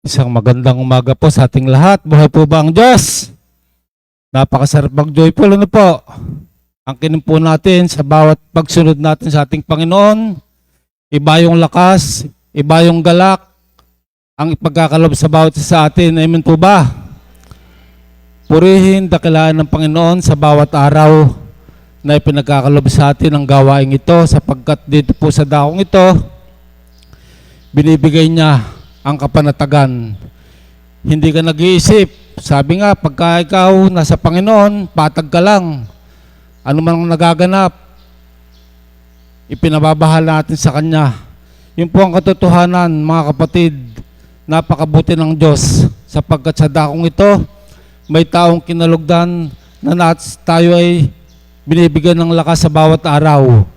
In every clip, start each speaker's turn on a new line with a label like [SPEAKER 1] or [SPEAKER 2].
[SPEAKER 1] Isang magandang umaga po sa ating lahat. Buhay po ba ang Diyos? Napakasarap mag-joyful, ano po? Ang kinumpo natin sa bawat pagsunod natin sa ating Panginoon, iba yung lakas, iba yung galak, ang ipagkakalob sa bawat isa sa atin. Amen po ba? Purihin, dakilaan ng Panginoon sa bawat araw na ipinagkakalob sa atin ang gawaing ito, sapagkat dito po sa dakong ito, binibigay niya ang kapanatagan. Hindi ka nag-iisip. Sabi nga, pagka ikaw nasa Panginoon, patag ka lang. Ano man ang nagaganap, ipinababahala natin sa Kanya. Yun po ang katotohanan, mga kapatid. Napakabuti ng Diyos, sapagkat sa dakong ito, may taong kinalugdan na tayo ay binibigyan ng lakas sa bawat araw.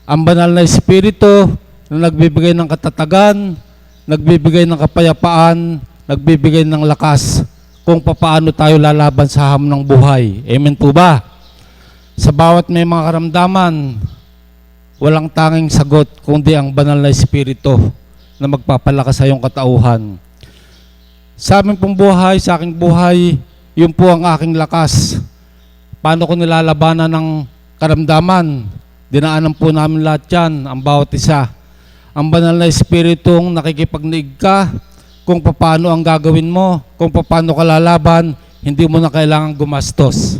[SPEAKER 1] Ang banal na Espiritu na nagbibigay ng katatagan, nagbibigay ng kapayapaan, nagbibigay ng lakas kung papaano tayo lalaban sa hamon ng buhay. Amen po ba? Sa bawat may mga karamdaman, walang tanging sagot kundi ang banal na Espiritu na magpapalakas sa iyong katauhan. Sa aming pong buhay, sa aking buhay, yun po ang aking lakas. Paano ko nilalabanan ng karamdaman? Dinaanan po namin lahat yan, ang bawat isa. Ang banal na Espiritong nakikipagniig ka kung paano ang gagawin mo, kung paano ka lalaban, hindi mo na kailangan gumastos.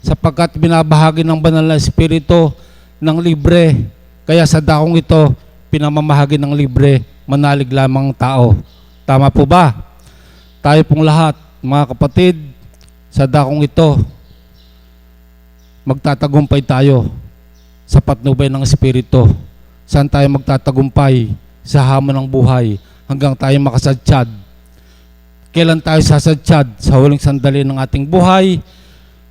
[SPEAKER 1] Sapagkat binabahagi ng banal na Espiritu ng libre. Kaya sa dakong ito, pinamamahagi ng libre, manalig lamang tao. Tama po ba? Tayo pong lahat, mga kapatid, sa dakong ito, magtatagumpay tayo sa patnubay ng Espiritu. Saan tayo magtatagumpay? Sa hamon ng buhay hanggang tayo makasadsyad. Kailan tayo sasadsyad? Sa huling sandali ng ating buhay.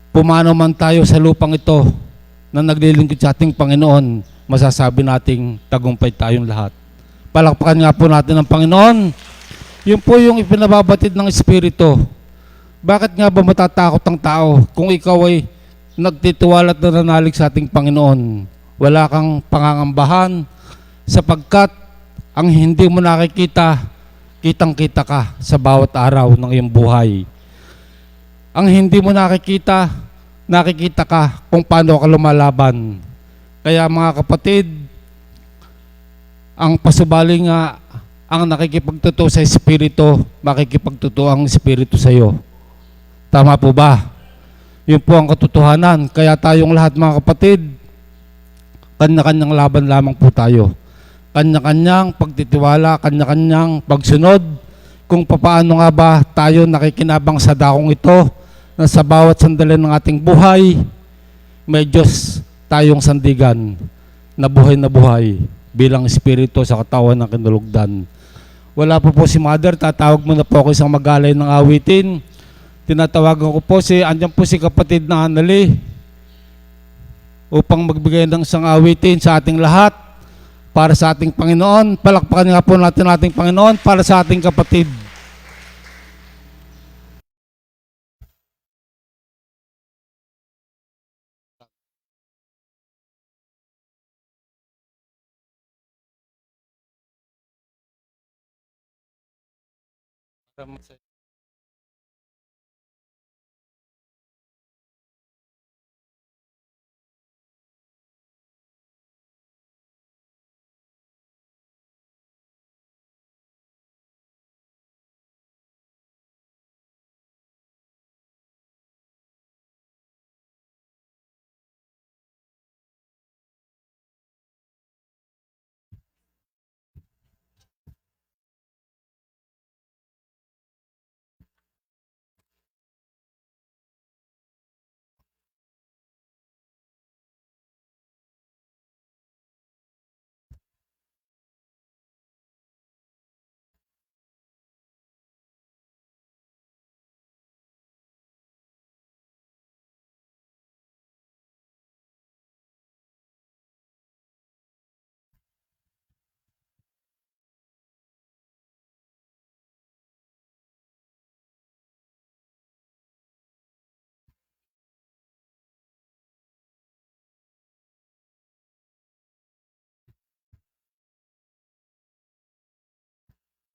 [SPEAKER 1] Pumano man tayo sa lupang ito na naglilingkod sa ating Panginoon, masasabi nating tagumpay tayong lahat. Palakpakan nga po natin ang Panginoon. Yun po yung ipinababatid ng Espiritu. Bakit nga ba matatakot ang tao kung ikaw ay nagtitiwala at nananalig sa ating Panginoon? Wala kang pangangambahan sapagkat ang hindi mo nakikita, kitang-kita ka sa bawat araw ng iyong buhay. Ang hindi mo nakikita, nakikita ka kung paano ka lumalaban. Kaya mga kapatid, ang pasubali nga, ang nakikipagtotoo sa Espiritu, makikipagtotoo ang Espiritu sa iyo. Tama po ba? Yun po ang katotohanan. Kaya tayong lahat mga kapatid, kanya-kanyang laban lamang po tayo. Kanya-kanyang pagtitiwala, kanya-kanyang pagsunod, kung paano nga ba tayo nakikinabang sa dakong ito, na sa bawat sandali ng ating buhay, may Diyos tayong sandigan na buhay bilang Espiritu sa katawan ng kinulugdan. Wala po si Mother, tatawag mo na po ako isang magalay ng awitin. Tinatawagan ko po andyan po si kapatid na Anali upang magbigay ng isang awitin sa ating lahat para sa ating Panginoon. Palakpakan nga po natin ating Panginoon para sa ating kapatid.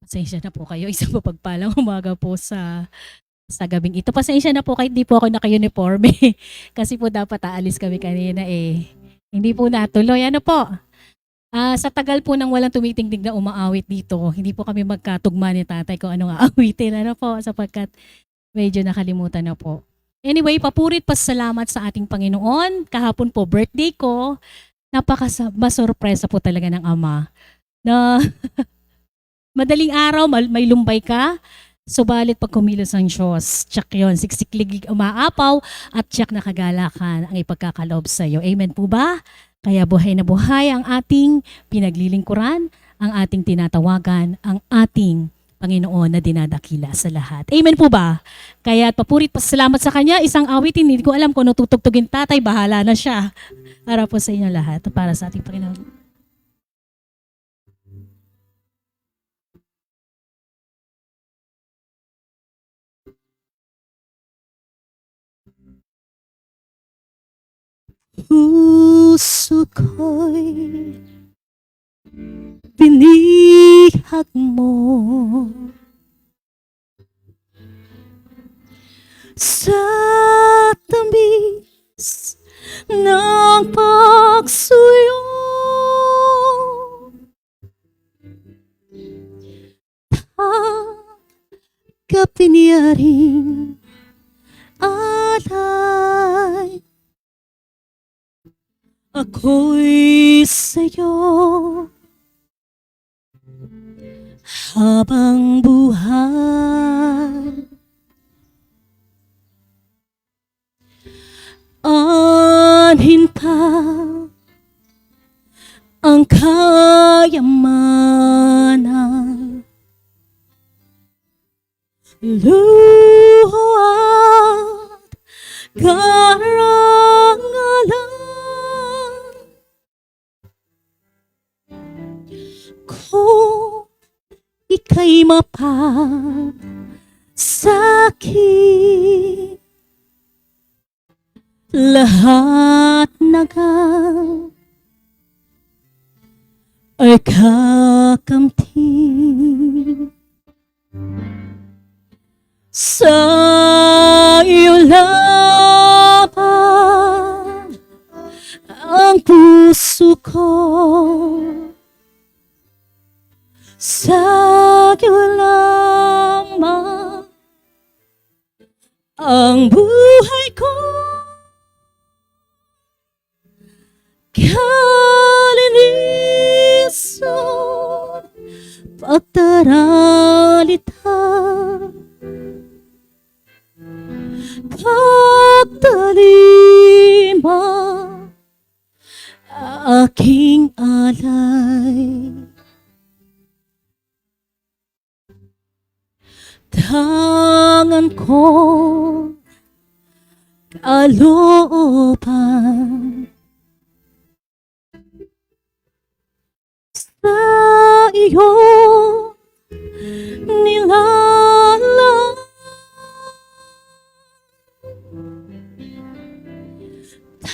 [SPEAKER 2] Pasensya na po kayo. Isang mapagpalang umaga po sa gabing ito. Pasensya na po kahit di po ako naka-uniforme. Kasi po dapat aalis kami kanina eh. Hindi po natuloy. Ano po? Sa tagal po nang walang tumitingdig na umaawit dito, hindi po kami magkatugma ni tatay kung anong aawitin. Ano po? Sapagkat medyo nakalimutan na po. Anyway, papurit pasalamat sa ating Panginoon. Kahapon po birthday ko. Masorpresa po talaga ng ama na madaling araw, may lumbay ka, subalit pag kumilos ang Diyos, tsak yun, siksiklig umaapaw at tsak nakagalakan ang ipagkakaloob sa iyo. Amen po ba? Kaya buhay na buhay ang ating pinaglilingkuran, ang ating tinatawagan, ang ating Panginoon na dinadakila sa lahat. Amen po ba? Kaya papurit pasalamat sa Kanya, isang awitin, hindi ko alam kung ano tutugtugin tatay, bahala na siya. Para po sa inyo lahat, para sa ating Panginoon. Puso ko'y binihag mo sa tamis ng pagsuyo. Kapinyaring alay ako'y sa'yo habang buhay. Anhin pa ang kayamanan, luha at karangalan. Kung ika'y mapasakit, lahat nagang ay kakamti. Sa iyo lamang ang puso ko, sa iyo lamang ang buhay ko. Kalinisan, pagdaralita, pagtalima, aking alay. Tangan ko kalooban sa iyo nilalang.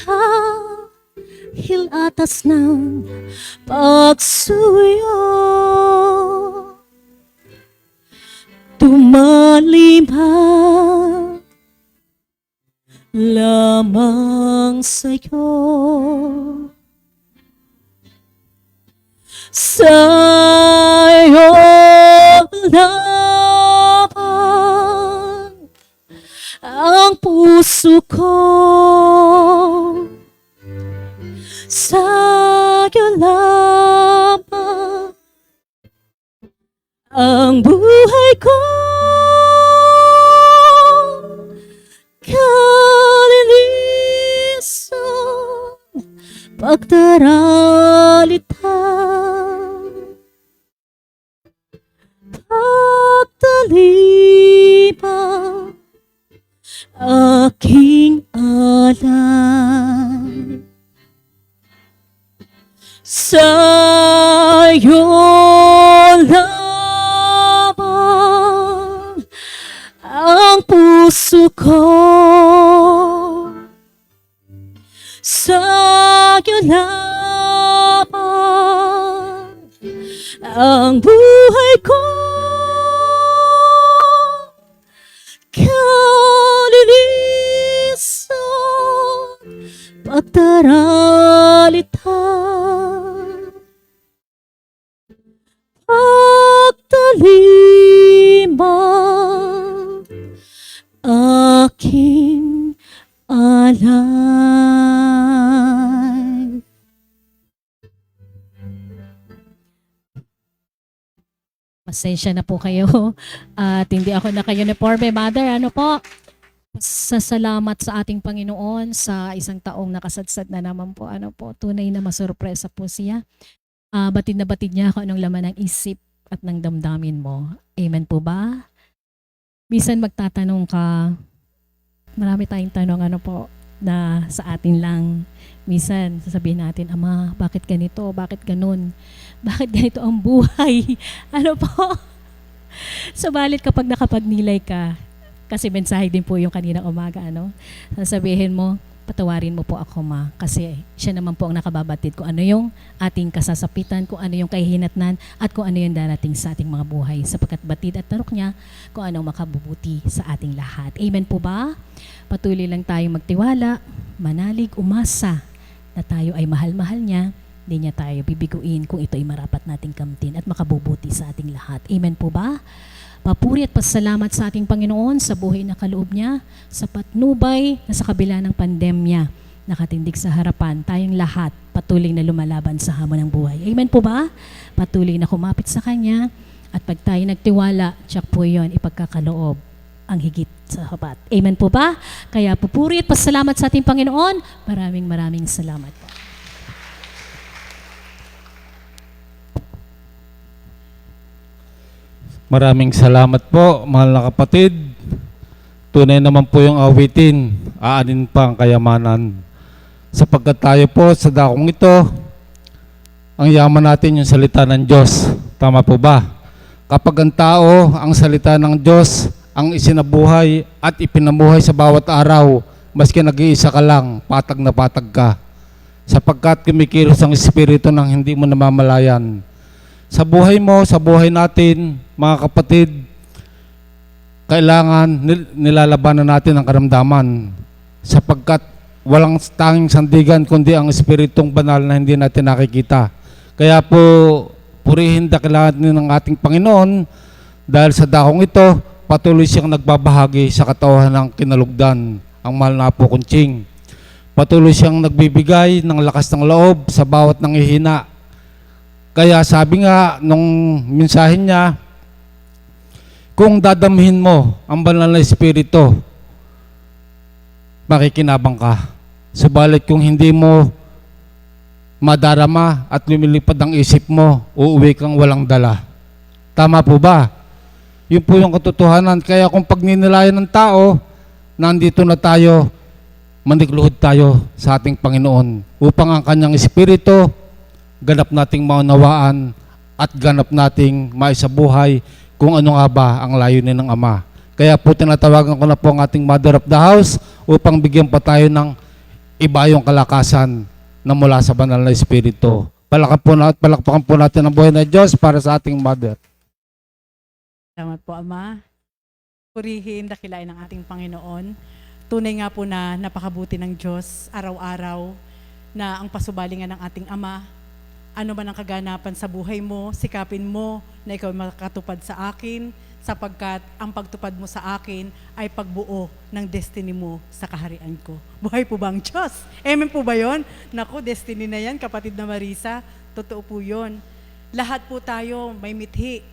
[SPEAKER 2] Dahil atas ng pagsuyo, tumalima lamang sa'yo. Sa'yo lamang ang puso ko, sa'yo lamang ang buhay ko. Kalinisan, pagdaralita, pagtalima, aking alay. Sa'yo lamang ang puso ko, sa'yo lamang ang buhay ko. pagdaralita, pagtalima, aking alay. Pasensya na po kayo at hindi ako naka-uniforme, Mother. Ano po? Sa salamat sa ating Panginoon sa isang taong nakasadsad na naman po. Ano po? Tunay na masurpresa po siya. Batid na batid niya ako anong laman ng isip at ng damdamin mo. Amen po ba? Minsan magtatanong ka, marami tayong tanong ano po na sa atin lang. Minsan sasabihin natin, Ama, bakit ganito? Bakit ganun? Bakit ganito ang buhay? Ano po? Subalit kapag nakapagnilay ka, kasi mensahe din po yung kaninang umaga, ano? Sasabihin mo, patawarin mo po ako, Ma. Kasi siya naman po ang nakababatid kung ano yung ating kasasapitan, kung ano yung kahihinatnan, at kung ano yung darating sa ating mga buhay. Sapagkat batid at tarok niya kung anong makabubuti sa ating lahat. Amen po ba? Patuloy lang tayong magtiwala, manalig, umasa na tayo ay mahal-mahal niya. Hindi niya tayo bibiguin kung ito ay marapat nating kamtin at makabubuti sa ating lahat. Amen po ba? Papuri at pasalamat sa ating Panginoon sa buhay na kaloob niya, sa patnubay na sa kabila ng pandemya, nakatindig sa harapan, tayong lahat patuloy na lumalaban sa hamon ng buhay. Amen po ba? Patuloy na kumapit sa Kanya at pag tayo nagtiwala, tiyak po yun, ipagkakaloob ang higit sa sapat. Amen po ba? Kaya papuri at pasalamat sa ating Panginoon. Maraming salamat po.
[SPEAKER 1] Maraming salamat po, mahal na kapatid. Tunay naman po yung awitin, aanin pa ang kayamanan. Sapagkat tayo po sa dakong ito, ang yaman natin yung salita ng Diyos. Tama po ba? Kapag ang tao, ang salita ng Diyos, ang isinabuhay at ipinamuhay sa bawat araw, maski nag-iisa ka lang, patag na patag ka. Sapagkat kumikilos ang Espiritu ng hindi mo namamalayan. Sa buhay mo, sa buhay natin, mga kapatid, kailangan nilalabanan natin ang karamdaman sapagkat walang tanging sandigan kundi ang Espiritong Banal na hindi natin nakikita. Kaya po, purihin dakilahan ng ating Panginoon dahil sa dakong ito, patuloy siyang nagbabahagi sa katauhan ng kinalugdan, ang mahal na Apo Kunching. Patuloy siyang nagbibigay ng lakas ng loob sa bawat nanghihina. Kaya sabi nga nung mensahe niya, kung dadamhin mo ang banal na Espiritu, makikinabang ka. Subalit kung hindi mo madarama at lumilipad ang isip mo, uuwi kang walang dala. Tama po ba? Yun po yung katotohanan. Kaya kung pagninilayan ng tao, nandito na tayo, manikluhod tayo sa ating Panginoon upang ang kanyang Espiritu ganap nating maunawaan at ganap nating maisabuhay kung ano nga ba ang layunin ng Ama. Kaya po tinatawagan ko na po ang ating Mother of the House upang bigyan pa tayo ng ibayong kalakasan na mula sa banal na Espiritu. Palakpakan po natin ang buhay na Diyos para sa ating Mother.
[SPEAKER 3] Salamat po, Ama. Purihin, dakilain ng ating Panginoon. Tunay nga po na napakabuti ng Diyos araw-araw na ang pasubalingan ng ating Ama, ano man ang kaganapan sa buhay mo, sikapin mo na ikaw makatupad sa akin sapagkat ang pagtupad mo sa akin ay pagbuo ng destiny mo sa kaharian ko. Buhay po ba ang Diyos? Amen po ba yun? Naku, destiny na yan, kapatid na Marisa. Totoo po yun. Lahat po tayo may mithi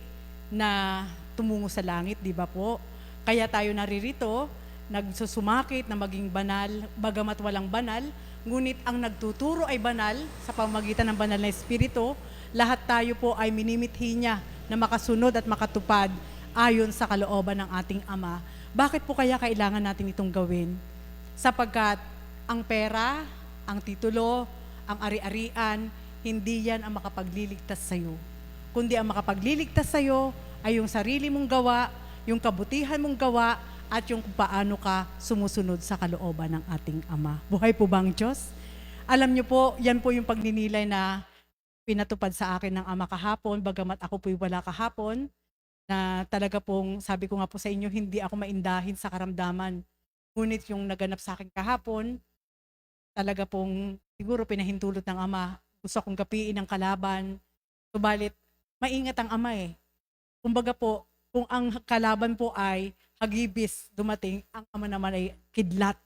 [SPEAKER 3] na tumungo sa langit, di ba po? Kaya tayo naririto, nagsusumakit na maging banal, bagamat walang banal, ngunit ang nagtuturo ay banal sa pamamagitan ng banal na Espiritu. Lahat tayo po ay minimithi niya na makasunod at makatupad ayon sa kalooban ng ating Ama. Bakit po kaya kailangan natin itong gawin? Sapagkat ang pera, ang titulo, ang ari-arian, hindi yan ang makapagliligtas sa iyo. Kundi ang makapagliligtas sa iyo ay yung sarili mong gawa, yung kabutihan mong gawa, at yung kung paano ka sumusunod sa kalooban ng ating Ama. Buhay po ba ang Diyos? Alam niyo po, yan po yung pagninilay na pinatupad sa akin ng Ama kahapon, bagamat ako po'y wala kahapon, na talaga pong, sabi ko nga po sa inyo, hindi ako maindahin sa karamdaman. Ngunit yung naganap sa akin kahapon, talaga pong siguro pinahintulot ng Ama. Gusto kong gapiin ang kalaban. Subalit, maingat ang Ama eh. Kumbaga po, kung ang kalaban po ay hagibis dumating, ang Ama naman ay kidlat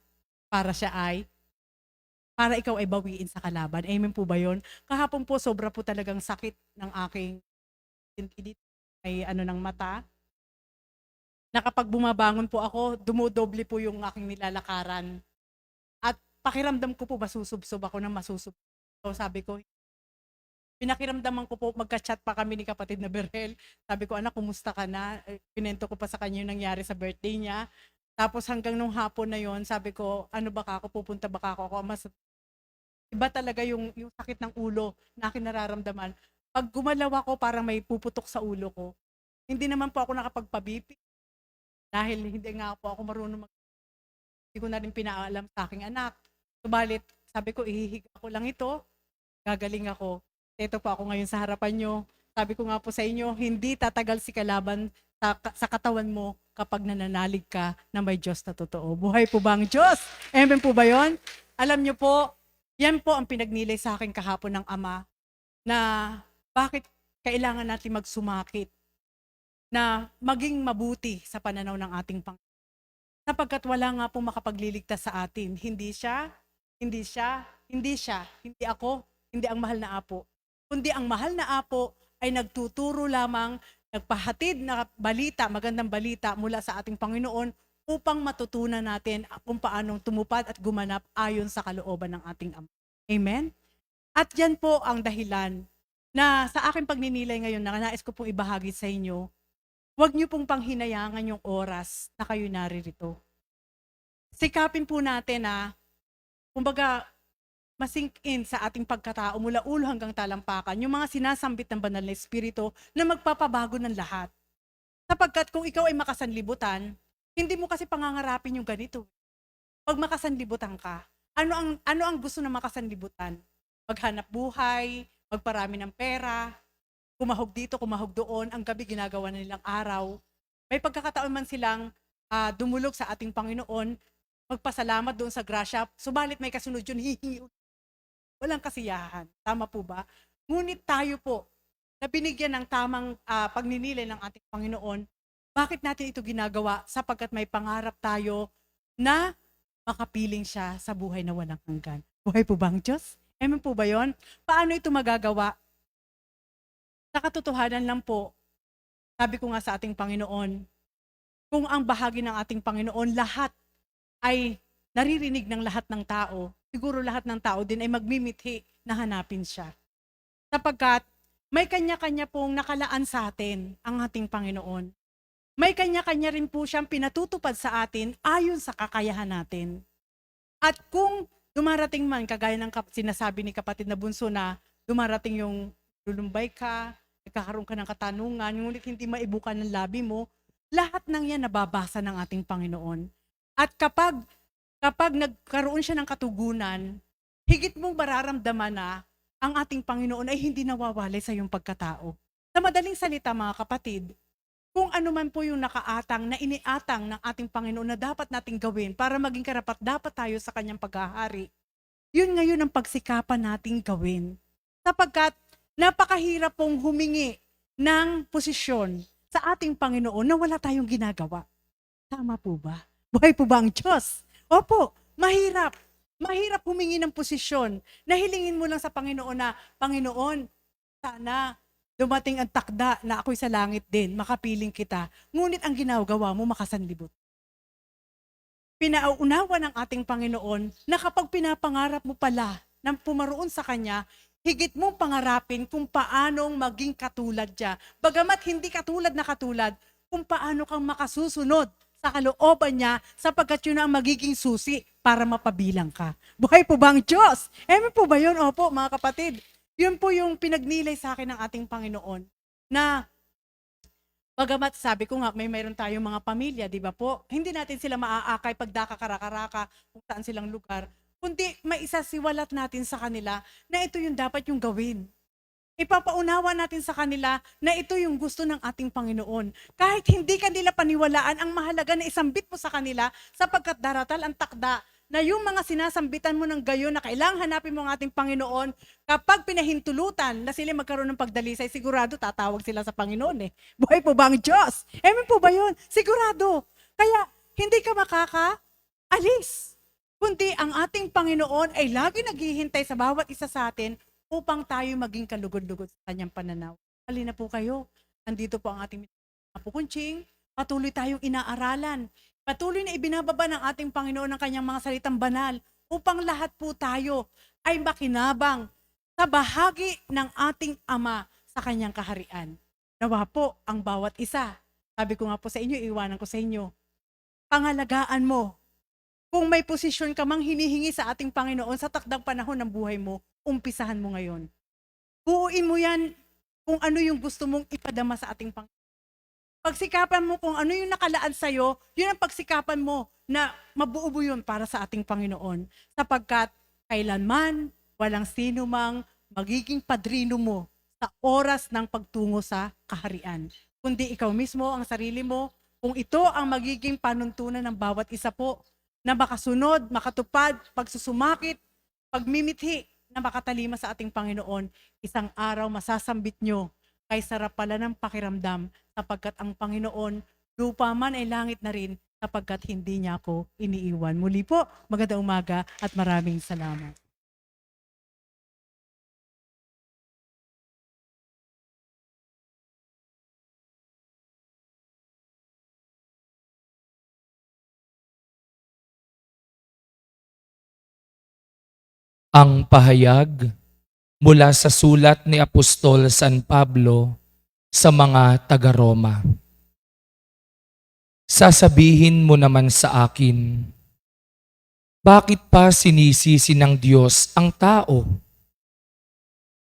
[SPEAKER 3] para para ikaw ay bawiin sa kalaban. Amen po ba yun? Kahapon po, sobra po talagang sakit ng aking may ng mata. Na kapag bumabangon po ako, dumodoble po yung aking nilalakaran. At pakiramdam ko po, masusubsob ako ng masusubsob. So sabi ko, pinakiramdaman ko po, magka-chat pa kami ni kapatid na Berhel. Sabi ko, anak, kumusta ka na? Pinento ko pa sa kanya yung nangyari sa birthday niya. Tapos hanggang nung hapon na yon, sabi ko, ano ba ako, pupunta ba ako? Mas iba talaga yung sakit ng ulo na aking nararamdaman. Pag gumalaw ako, parang may puputok sa ulo ko. Hindi naman po ako nakapagpabipi. Dahil hindi nga po ako marunong hindi ko na rin pinaalam sa aking anak. Subalit, sabi ko, ihihiga ko lang ito. Gagaling ako. Ito po ako ngayon sa harapan nyo. Sabi ko nga po sa inyo, hindi tatagal si kalaban sa katawan mo kapag nananalig ka na may Diyos na totoo. Buhay po ba ang Diyos? Amen po ba yon? Alam nyo po, yan po ang pinagnilay sa akin kahapon ng Ama na bakit kailangan natin magsumakit na maging mabuti sa pananaw ng ating Panginoon. Sapagkat wala nga pong makapagliligtas sa atin. Hindi ako, hindi ang mahal na Apo. Kundi ang mahal na Apo ay nagtuturo lamang, nagpahatid na balita, magandang balita mula sa ating Panginoon upang matutunan natin kung paanong tumupad at gumanap ayon sa kalooban ng ating Ama. Amen? At yan po ang dahilan na sa aking pagninilay ngayon na nais ko pong ibahagi sa inyo. Huwag niyo pong panghinayangan yung oras na kayo naririto. Sikapin po natin na, kumbaga, masink in sa ating pagkatao mula ulo hanggang talampakan, yung mga sinasambit ng banal na Espiritu na magpapabago ng lahat. Sapagkat kung ikaw ay makasanlibutan, hindi mo kasi pangangarapin yung ganito. Pag makasanlibutan ka, ano ang gusto ng makasanlibutan? Maghanap buhay, magparami ng pera, kumahog dito, kumahog doon, ang gabi ginagawa na nilang araw. May pagkakataon man silang dumulog sa ating Panginoon, magpasalamat doon sa grasya, subalit may kasunod yun, hihingi. Walang kasiyahan. Tama po ba? Ngunit tayo po, na binigyan ng tamang pagninilay ng ating Panginoon, bakit natin ito ginagawa? Sapagkat may pangarap tayo na makapiling siya sa buhay na walang hanggan. Buhay po ba ang Diyos? Amen po ba yon? Paano ito magagawa? Sa katotohanan lang po, sabi ko nga sa ating Panginoon, kung ang bahagi ng ating Panginoon, lahat ay naririnig ng lahat ng tao, siguro lahat ng tao din ay magmimithi na hanapin siya. Sapagkat may kanya-kanya pong nakalaan sa atin ang ating Panginoon. May kanya-kanya rin po siyang pinatutupad sa atin ayon sa kakayahan natin. At kung dumarating man, kagaya ng sinasabi ni kapatid na bunso na dumarating yung lulumbay ka, nagkakaroon ka ng katanungan, ngunit hindi maibuka ng labi mo, lahat ng yan nababasa ng ating Panginoon. At kapag nagkaroon siya ng katugunan, higit mong mararamdaman na ang ating Panginoon ay hindi nawawalay sa iyong pagkatao. Sa madaling salita mga kapatid, kung ano man po yung nakaatang na iniatang ng ating Panginoon na dapat nating gawin para maging karapat dapat tayo sa kanyang paghahari, yun ngayon ang pagsikapan nating gawin. Sapagkat napakahirap pong humingi ng posisyon sa ating Panginoon na wala tayong ginagawa. Tama po ba? Buhay po ba ang Diyos? Opo, mahirap. Mahirap humingi ng posisyon. Nahilingin mo lang sa Panginoon na, Panginoon, sana dumating ang takda na ako'y sa langit din, makapiling kita. Ngunit ang ginagawa mo, makasanlibot. Pinauunawa ng ating Panginoon na kapag pinapangarap mo pala ng pumaroon sa Kanya, higit mong pangarapin kung paanong maging katulad niya. Bagamat hindi katulad na katulad, kung paano kang makasusunod sa kalooban niya sapagkat yun ang magiging susi para mapabilang ka. Buhay po ba ang Diyos? Amen po ba yun? Opo, mga kapatid. Yun po yung pinagnilay sa akin ng ating Panginoon na bagamat sabi ko nga, mayroon tayong mga pamilya, di ba po? Hindi natin sila maaakay pag dakakaraka-raka kung saan silang lugar. Kundi maisasiwalat natin sa kanila na ito yung dapat yung gawin. Ipapaunawa natin sa kanila na ito yung gusto ng ating Panginoon. Kahit hindi kanila paniwalaan, ang mahalaga na isambit mo sa kanila sapagkat daratal ang takda na yung mga sinasambitan mo ng gayon na kailangan hanapin mo ang ating Panginoon, kapag pinahintulutan na sila magkaroon ng pagdalisay, sigurado tatawag sila sa Panginoon eh. Buhay po ba ang Diyos? Amen po ba yun? Sigurado. Kaya hindi ka makakaalis. Kundi ang ating Panginoon ay lagi naghihintay sa bawat isa sa atin upang tayo maging kalugod-lugod sa kanyang pananaw. Halina po kayo. Andito po ang ating pukunching. Patuloy tayong inaaralan. Patuloy na ibinababa ng ating Panginoon ang kanyang mga salitang banal upang lahat po tayo ay makinabang sa bahagi ng ating Ama sa kanyang kaharian. Nawa po ang bawat isa. Sabi ko nga po sa inyo, iwanan ko sa inyo. Pangalagaan mo. Kung may posisyon ka mang hinihingi sa ating Panginoon sa takdang panahon ng buhay mo, umpisahan mo ngayon. Buuin mo yan kung ano yung gusto mong ipadama sa ating Panginoon. Pagsikapan mo kung ano yung nakalaan sa'yo, yun ang pagsikapan mo na mabuo yun para sa ating Panginoon. Sapagkat kailanman, walang sino mang magiging padrino mo sa oras ng pagtungo sa kaharian. Kundi ikaw mismo, ang sarili mo, kung ito ang magiging panuntunan ng bawat isa po, na makasunod, makatupad, pagsusumakit, pagmimithi, na makatalima sa ating Panginoon, isang araw masasambit nyo kay sarap pala ng pakiramdam sapagkat ang Panginoon, lupa man ay langit na rin sapagkat hindi niya ako iniiwan. Muli po, magandang umaga at maraming salamat.
[SPEAKER 4] Ang pahayag mula sa sulat ni Apostol San Pablo sa mga taga-Roma. Sasabihin mo naman sa akin, bakit pa sinisisi ng Diyos ang tao?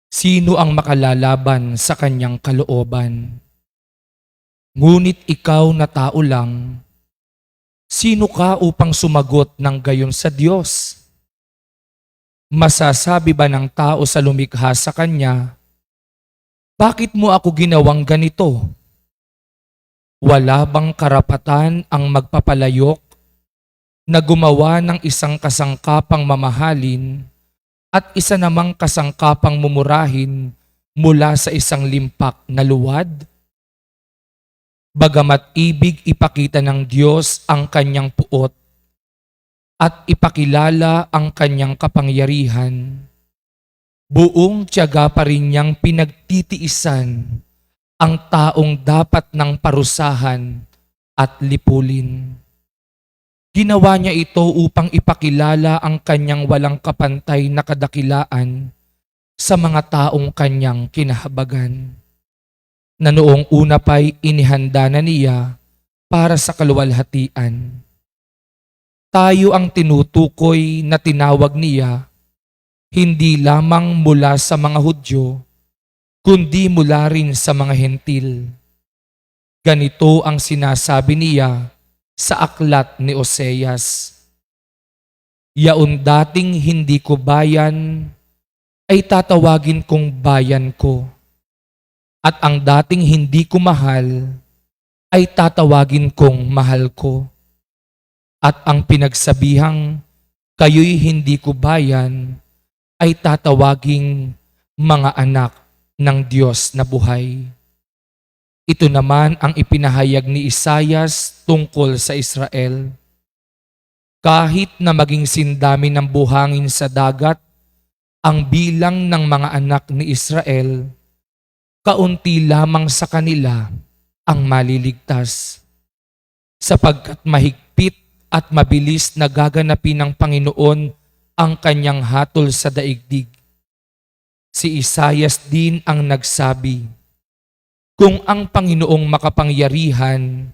[SPEAKER 4] Sino ang makalalaban sa kanyang kalooban? Ngunit ikaw na tao lang, sino ka upang sumagot ng gayon sa Diyos? Masasabi ba ng tao sa lumikha sa kanya, bakit mo ako ginawang ganito? Wala bang karapatan ang magpapalayok na gumawa ng isang kasangkapang mamahalin at isa namang kasangkapang mumurahin mula sa isang limpak na luwad? Bagamat ibig ipakita ng Diyos ang kanyang puot at ipakilala ang kanyang kapangyarihan, buong tiyaga pa rin niyang pinagtitiisan ang taong dapat ng parusahan at lipulin. Ginawa niya ito upang ipakilala ang kanyang walang kapantay na kadakilaan sa mga taong kanyang kinahabagan, na noong una pa'y inihanda na niya para sa kaluwalhatian. Tayo ang tinutukoy na tinawag niya, hindi lamang mula sa mga Hudyo, kundi mula rin sa mga Hentil. Ganito ang sinasabi niya sa aklat ni Oseas, yaon dating hindi ko bayan, ay tatawagin kong bayan ko. At ang dating hindi ko mahal, ay tatawagin kong mahal ko. At ang pinagsabihang kayo'y hindi ko bayan, ay tatawaging mga anak ng Diyos na buhay. Ito naman ang ipinahayag ni Isaias tungkol sa Israel. Kahit na maging sindami ng buhangin sa dagat, ang bilang ng mga anak ni Israel, kaunti lamang sa kanila ang maliligtas. Sapagkat mahigpit at mabilis na gaganapin ng Panginoon ang kanyang hatol sa daigdig. Si Isaias din ang nagsabi, kung ang Panginoong makapangyarihan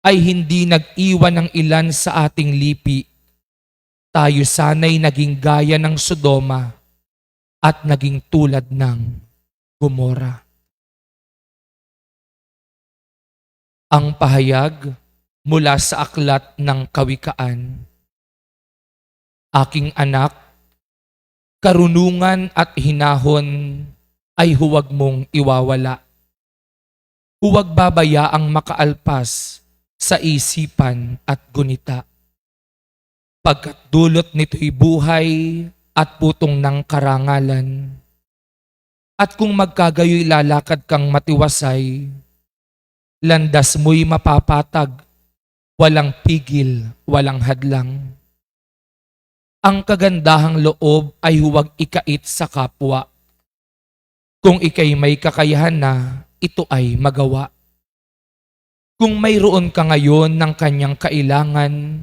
[SPEAKER 4] ay hindi nag-iwan ng ilan sa ating lipi, tayo sana'y naging gaya ng Sodoma at naging tulad ng Gomora. Ang pahayag mula sa aklat ng Kawikaan. Aking anak, karunungan at hinahon ay huwag mong iwawala. Huwag babayaang makaalpas sa isipan at gunita. pagkat dulot nito'y buhay at putong ng karangalan. At kung magkagayoy lalakad kang matiwasay, landas mo'y mapapatag, walang pigil, walang hadlang. Ang kagandahang loob ay huwag ikait sa kapwa. Kung ikay may kakayahan na, ito ay magawa. Kung mayroon ka ngayon ng kanyang kailangan,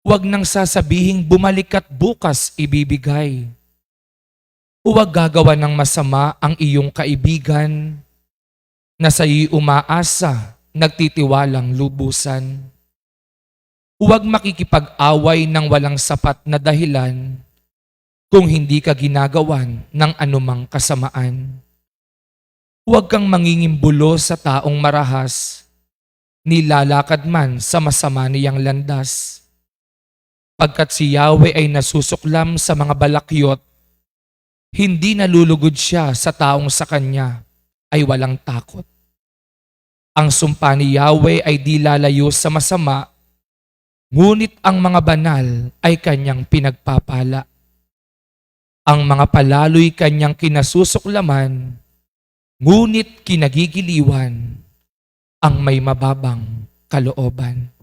[SPEAKER 4] huwag nang sasabihing bumalik at bukas ibibigay. Huwag gagawa ng masama ang iyong kaibigan na sa iyo umaasa, nagtitiwalang lubusan. Huwag makikipag-away ng walang sapat na dahilan kung hindi ka ginagawan ng anumang kasamaan. Huwag kang mangingimbulo sa taong marahas, nilalakad man sa masama niyang landas. Pagkat si Yahweh ay nasusuklam sa mga balakyot, hindi nalulugod siya sa taong sa kanya ay walang takot. Ang sumpa ni Yahweh ay di lalayo sa masama, ngunit ang mga banal ay kanyang pinagpapala. Ang mga palalo'y kanyang kinasusuklaman, ngunit kinagigiliwan ang may mababang kalooban.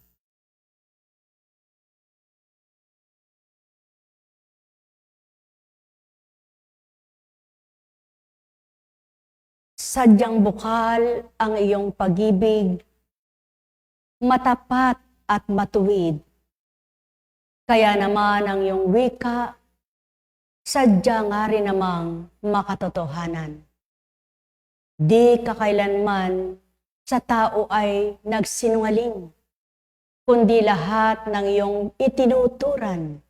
[SPEAKER 5] Sadyang bukal ang iyong pag-ibig, matapat at matuwid. Kaya naman ang iyong wika, sadya nga rin namang makatotohanan. Di ka kailanman sa tao ay nagsinungaling, kundi lahat ng iyong itinuturan,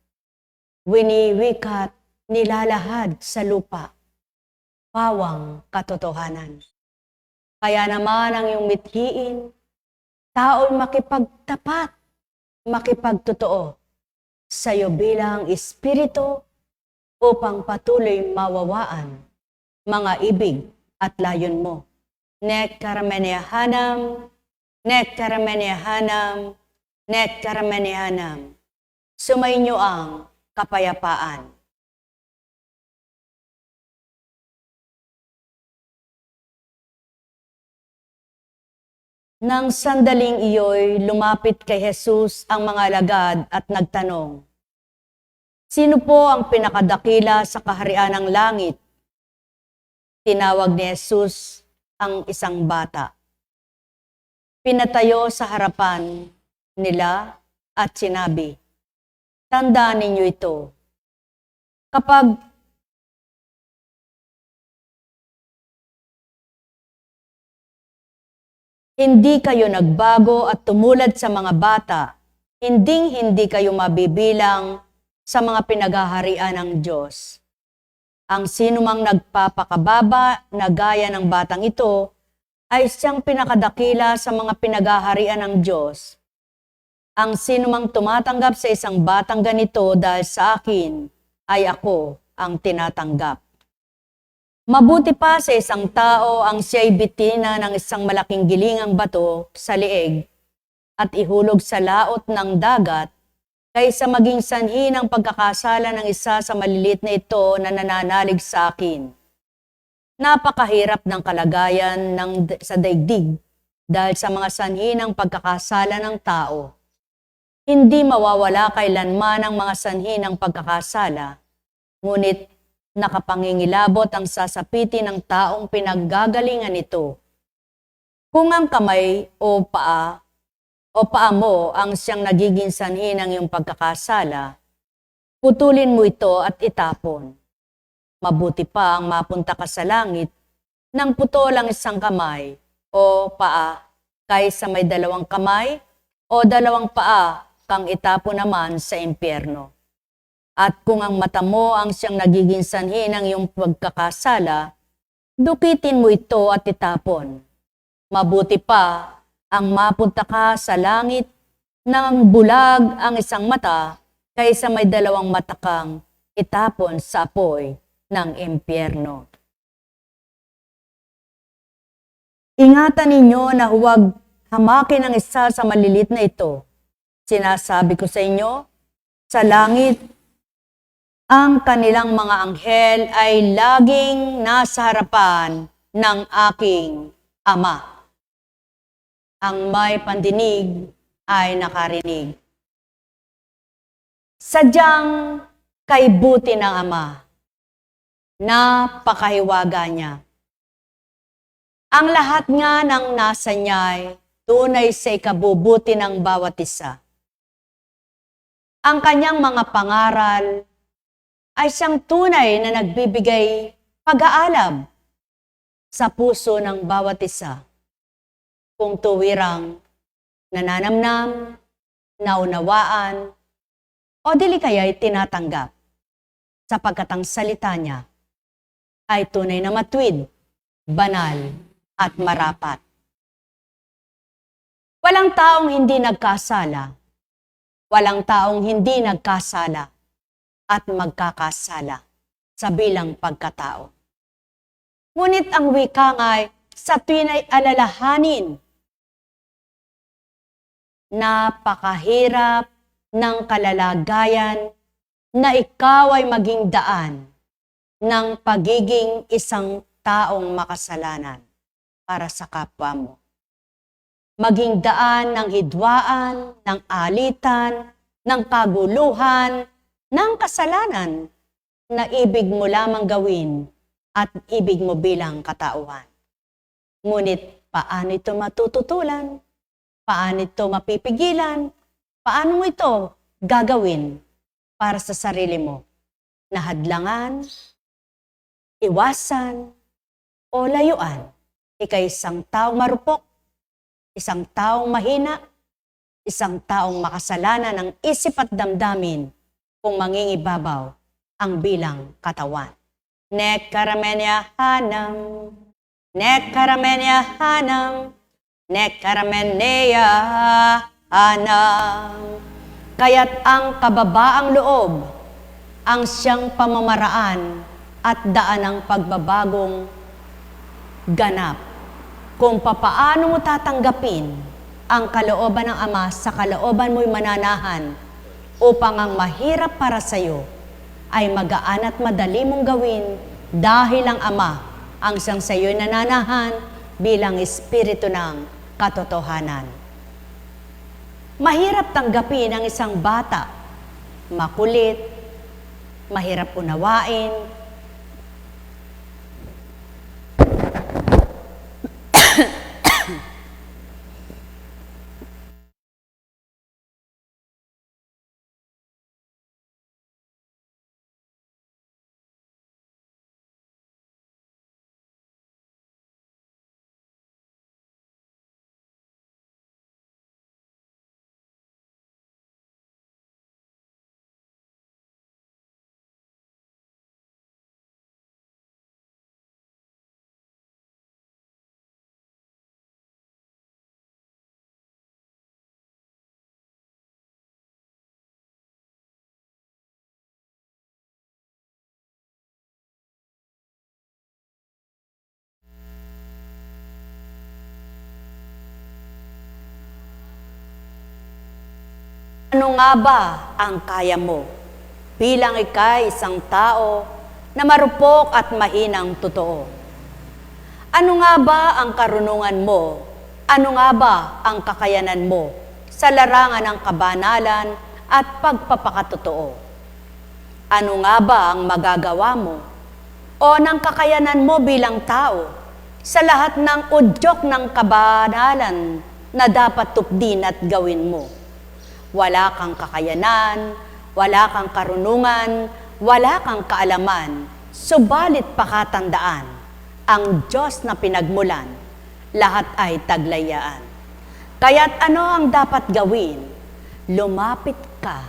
[SPEAKER 5] winiwikat nilalahad sa lupa. Pawang katotohanan. Kaya naman ang iyong mithiin, tao'y makipagtapat, makipagtotoo sa iyo bilang espiritu upang patuloy mawawaan mga ibig at layon mo. Nek karameniahanam, nek karameniahanam, nek karameniahanam. Sumainyo ang kapayapaan. Nang sandaling iyo'y lumapit kay Jesus ang mga alagad at nagtanong, "Sino po ang pinakadakila sa kaharian ng langit?" Tinawag ni Jesus ang isang bata. Pinatayo sa harapan nila at sinabi, "Tandaan ninyo ito. Kapag hindi kayo nagbago at tumulad sa mga bata, hindi kayo mabibilang sa mga pinaghaharian ng Diyos. Ang sinumang nagpapakababa na gaya ng batang ito ay siyang pinakadakila sa mga pinaghaharian ng Diyos. Ang sinumang tumatanggap sa isang batang ganito dahil sa akin, ay ako ang tinatanggap. Mabuti pa sa isang tao ang siya'y bitina ng isang malaking gilingang bato sa lieg at ihulog sa laot ng dagat kaysa maging sanhi ng pagkakasala ng isa sa malilit na ito na nananalig sa akin. Napakahirap ng kalagayan sa daigdig dahil sa mga sanhi ng pagkakasala ng tao. Hindi mawawala kailanman ang mga sanhi ng pagkakasala, ngunit nakapangingilabot ang sasapitin ng taong pinaggagalingan nito. Kung ang kamay o paa mo ang siyang nagiging sanhi ng iyong pagkakasala, putulin mo ito at itapon. Mabuti pa ang mapunta ka sa langit nang putol ang isang kamay o paa kaysa may 2 kamay o 2 paa kang itapon naman sa impyerno. At kung ang mata mo ang siyang nagiging sanhi ng iyong pagkakasala, dukitin mo ito at itapon. Mabuti pa ang mapunta ka sa langit nang bulag ang isang mata kaysa may 2 mata kang itapon sa apoy ng impyerno. Ingatan ninyo na huwag hamakin ang isa sa malilit na ito. Sinasabi ko sa inyo, Sa langit, ang kanilang mga anghel ay laging nasa harapan ng aking Ama. Ang may pandinig ay nakarinig. Sadyang kay buti ng Ama, napakahiwaga niya. Ang lahat nga ng nasa niya tunay sa ikabubuti ng bawat isa. Ang kanyang mga pangaral ay siyang tunay na nagbibigay pag-aalab sa puso ng bawat isa. Kung tuwirang nananamnam, naunawaan, o dili kaya'y tinatanggap, sapagkat ang salita niya ay tunay na matuwid, banal, at marapat. Walang taong hindi nagkasala, walang taong hindi nagkasala at magkakasala sa bilang pagkatao. Ngunit ang wika nga'y sa tuwin ay alalahanin, napakahirap ng kalalagayan na ikaw ay maging daan ng pagiging isang taong makasalanan para sa kapwa mo. Maging daan ng hidwaan, ng alitan, ng kaguluhan, ng kasalanan na ibig mo lamang gawin at ibig mo bilang katauhan. Ngunit paano ito matututulan? Paano ito mapipigilan? Paano mo ito gagawin para sa sarili mo? Na hadlangan, iwasan, o layuan? Ika'y isang taong marupok, isang taong mahina, isang taong makasalanan ng isip at damdamin kung mangingibabaw ang bilang katawan. Nek karamenya hanam, nek karamenya hanam, nek karameneya hanam. Kaya't ang kababaang loob, ang siyang pamamaraan at daan ng pagbabagong ganap. Kung papaano mo tatanggapin ang kalooban ng Ama sa kalooban mo'y mananahan upang ang mahirap para sa iyo ay magaan at madali mong gawin dahil ang Ama ang siyang sa iyo'y nananahan bilang espiritu ng katotohanan. Mahirap tanggapin ang isang bata, makulit, mahirap unawain, ano nga ba ang kaya mo bilang ika'y isang tao na marupok at mahinang totoo? Ano nga ba ang karunungan mo? Ano nga ba ang kakayanan mo sa larangan ng kabanalan at pagpapakatotoo? Ano nga ba ang magagawa mo o ng kakayanan mo bilang tao sa lahat ng udyok ng kabanalan na dapat tupdin at gawin mo? Wala kang kakayanan, wala kang karunungan, wala kang kaalaman, subalit pakatandaan, ang Diyos na pinagmulan, lahat ay taglayaan. Kaya't ano ang dapat gawin? Lumapit ka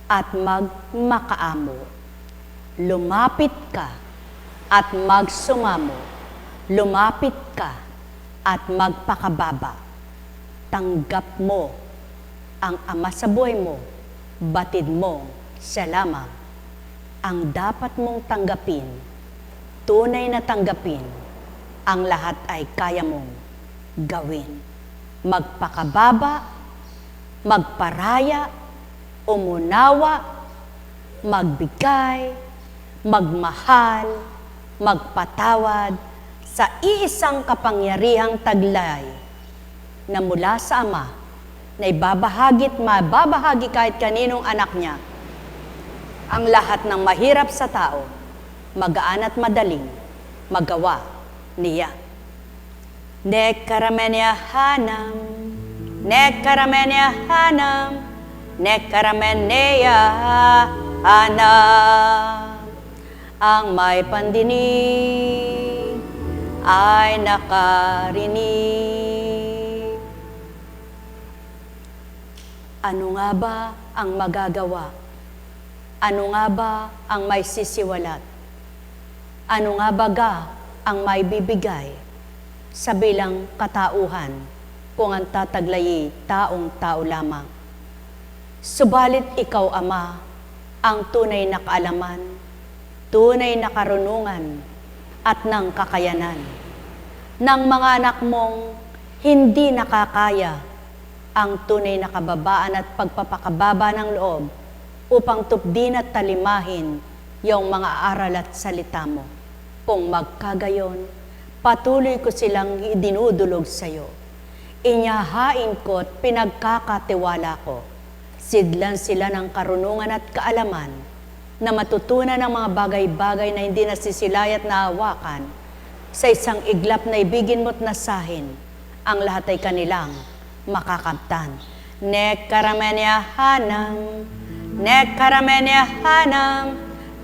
[SPEAKER 5] at magmakaamo. Lumapit ka at magsumamo. Lumapit ka at magpakababa. Tanggap mo ang Ama sa buhay mo, batid mo siya lamang ang dapat mong tanggapin, tunay na tanggapin, ang lahat ay kaya mong gawin. Magpakababa, magparaya, umunawa, magbigay, magmahal, magpatawad sa iisang kapangyarihang taglay na mula sa Ama na ibabahagi at mababahagi kahit kaninong anak niya ang lahat ng mahirap sa tao, magaan at madaling magawa niya. Nekaramenya hanam, nekaramenya hanam, nekaramenya hanam. Ang may pandinig ay nakarinig. Ano nga ba ang magagawa? Ano nga ba ang may sisiwalat? Ano nga baga ang may bibigay sa bilang katauhan kung ang tataglayi taong tao lamang? Subalit ikaw, Ama, ang tunay na kaalaman, tunay na karunungan at ng kakayanan ng mga anak mong hindi nakakaya ang tunay na kababaan at pagpapakababa ng loob upang tupdin at talimahin yung mga aral at salita mo. Kung magkagayon, patuloy ko silang idinudulog sa iyo. Inyahain ko at pinagkakatiwala ko. Sidlan sila ng karunungan at kaalaman na matutunan ng mga bagay-bagay na hindi nasisilayat na hawakan sa isang iglap na ibigin mo't nasahin. Ang lahat ay kanilang makakamtan. Nekaramenya hanam, nekaramenya hanam,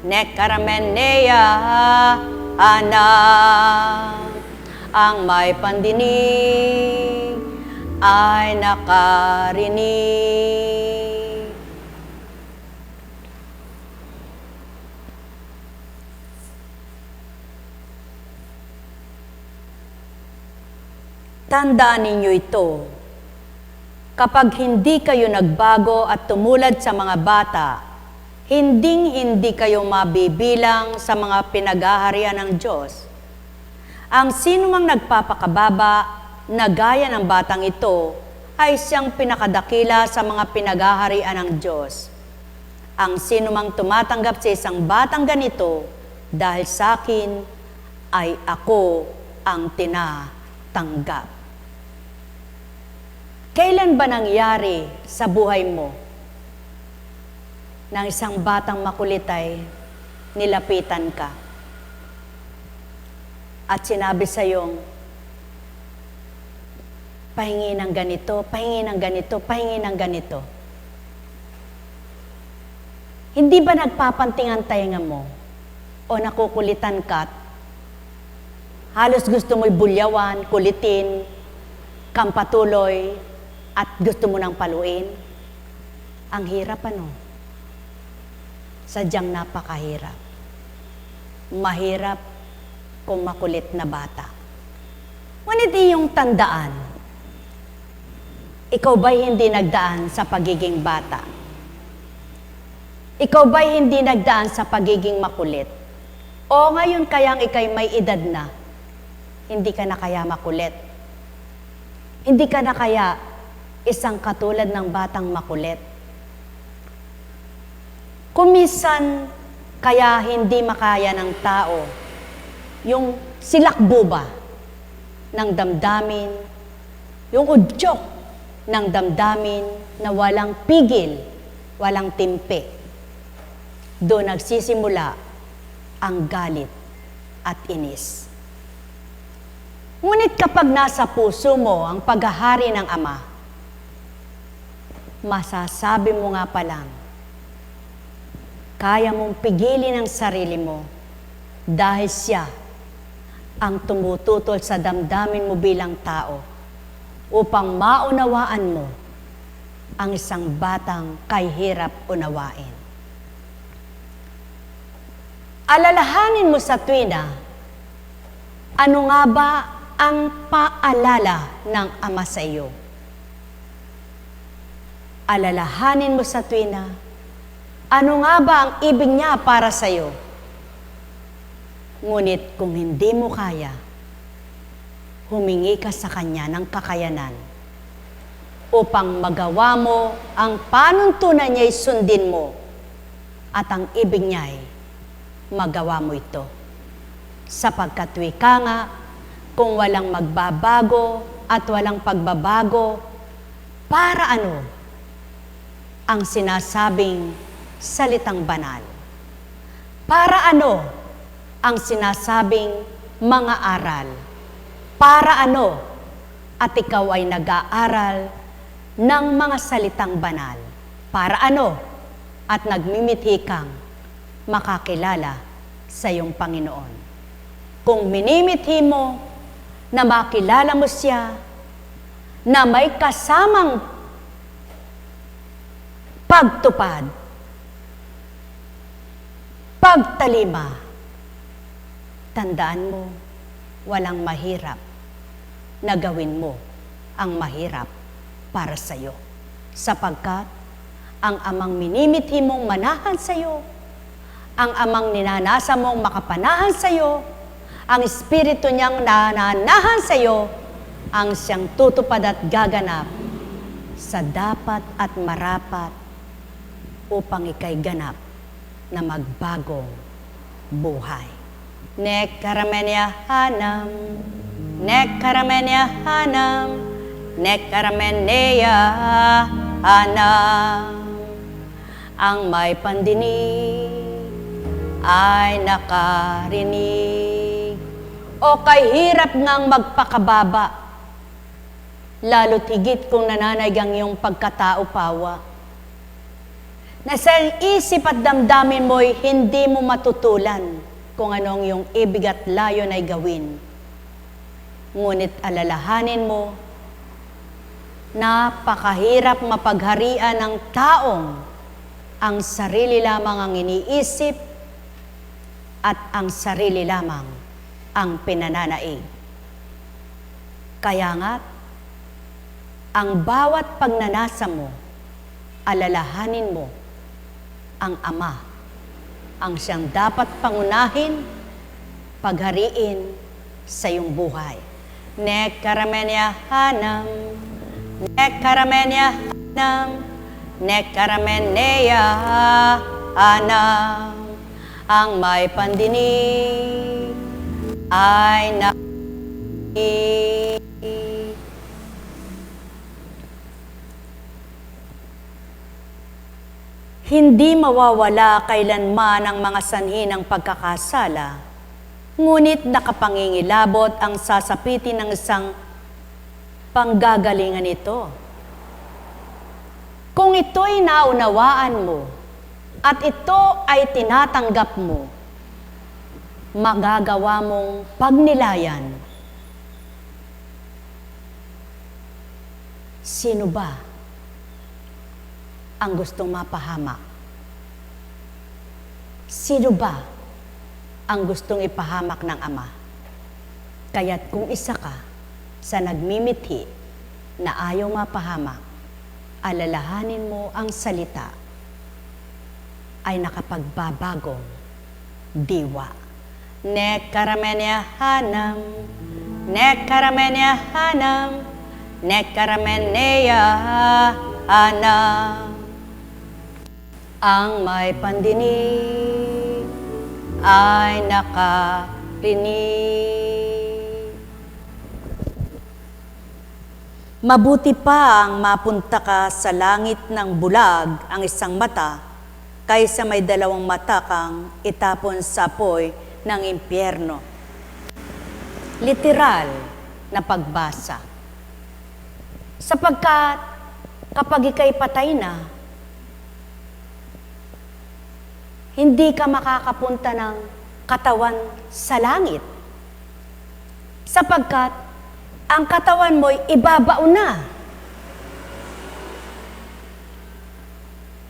[SPEAKER 5] nekaramenya hanam. Ang may pandinig ay nakarinig. Tandaan ninyo ito. Kapag hindi kayo nagbago at tumulad sa mga bata, hindi kayo mabibilang sa mga pinaghaharian ng Diyos. Ang sinumang nagpapakababa na gaya ng batang ito ay siyang pinakadakila sa mga pinaghaharian ng Diyos. Ang sinumang tumatanggap sa isang batang ganito dahil sa akin ay ako ang tinatanggap. Kailan ba nangyari sa buhay mo ng isang batang makulit ay nilapitan ka at sinabi sa iyong, pahingi ng ganito, pahingi ng ganito, pahingi ng ganito? Hindi ba nagpapanting ang tainga mo o nakukulitan ka? Halos gusto mo'y bulyawan, kulitin, kampatuloy, at gusto mo nang paluin? Ang hirap ano? Sadyang napakahirap. Mahirap kung makulit na bata. Ngunit iyong tandaan, ikaw ba'y hindi nagdaan sa pagiging bata? Ikaw ba'y hindi nagdaan sa pagiging makulit? O ngayon kayang ikay may edad na, hindi ka na kaya makulit? Hindi ka na kaya isang katulad ng batang makulit? Kumisan kaya hindi makaya ng tao yung silakbo ba ng damdamin, yung udyok ng damdamin na walang pigil, walang timpe. Doon nagsisimula ang galit at inis. Ngunit kapag nasa puso mo ang paghahari ng Ama, masasabi mo nga pa lang, kaya mong pigilin ang sarili mo dahil siya ang tumututol sa damdamin mo bilang tao upang maunawaan mo ang isang batang kahirap unawain. Alalahanin mo sa tuwina, ano nga ba ang paalala ng Ama sa iyo? Alalahanin mo sa tuwina, ano nga ba ang ibig niya para sa iyo? Ngunit kung hindi mo kaya, humingi ka sa Kanya ng kakayanan upang magawa mo ang panuntunan niya'y sundin mo at ang ibig niya'y magawa mo ito. Sapagkat wika nga, kung walang magbabago at walang pagbabago, para ano ang sinasabing salitang banal? Para ano ang sinasabing mga aral? Para ano at ikaw ay nag-aaral ng mga salitang banal? Para ano at nagmimithi kang makakilala sa iyong Panginoon? Kung minimithi mo na makilala mo siya, na may kasamang pagtupad, pagtalima, tandaan mo, walang mahirap na gawin mo ang mahirap para sa iyo. Sapagkat ang amang minimithi mong manahan sa iyo, ang amang ninanasa mong makapanahan sa iyo, ang Espiritu niyang nananahan sa iyo, ang siyang tutupad at gaganap sa dapat at marapat upang ikay ganap na magbagong buhay. Nek karamenya hanam, nek karamenya hanam, nek karameneya hanam. Ang may pandinig ay nakarinig. O kay hirap ngang magpakababa, lalo't higit kung nananaig ang iyong pagkatao-pawa. Na sa isip at damdamin mo'y hindi mo matutulan kung anong iyong ibig at layon ay gawin. Ngunit alalahanin mo, napakahirap mapagharian ng taong ang sarili lamang ang iniisip at ang sarili lamang ang pinananaig. Kaya nga, ang bawat pagnanasa mo, alalahanin mo ang Ama, ang siyang dapat pangunahin, paghariin sa iyong buhay. Nek karamenya hanam, nek karamenya hanam, nek karameneya hanam. Ang may pandinig ay nakikinig. Hindi mawawala kailanman ang mga sanhi ng pagkakasala, ngunit nakapangingilabot ang sasapitin ng isang panggagalingan ito. Kung ito'y naunawaan mo at ito ay tinatanggap mo, magagawa mong pagnilayan. Sino ba ang gustong mapahamak? Sino ba ang gustong ipahamak ng Ama? Kaya't kung isa ka sa nagmimithi na ayaw mapahamak, alalahanin mo ang salita ay nakapagbabagong diwa. Nek karamenya hanam, nek karamenya hanam, nek karameneya hanam. Ang may pandinig ay nakarinig. Mabuti pa ang mapunta ka sa langit ng bulag ang isang mata kaysa may dalawang mata kang itapon sa apoy ng impyerno. Literal na pagbasa. Sapagkat kapag ika'y patay na, hindi ka makakapunta ng katawan sa langit. Sapagkat ang katawan mo'y ibabao na.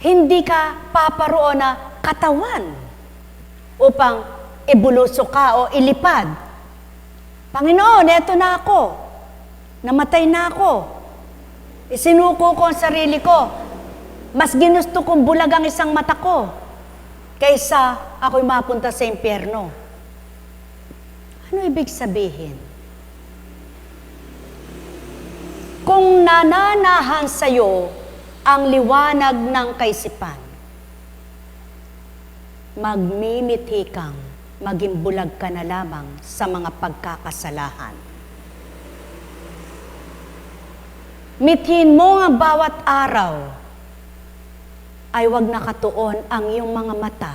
[SPEAKER 5] Hindi ka paparoon na katawan upang ibulusok ka o ilipad. Panginoon, eto na ako. Namatay na ako. Isinuko ko ang sarili ko. Mas ginusto kong bulag ang isang mata ko kaysa ako'y mapunta sa impyerno. Ano ibig sabihin? Kung nananahan sa'yo ang liwanag ng kaisipan, magmimithi kang maging bulag ka na lamang sa mga pagkakasalahan. Mithin mo ang bawat araw ay wag nakatuon ang iyong mga mata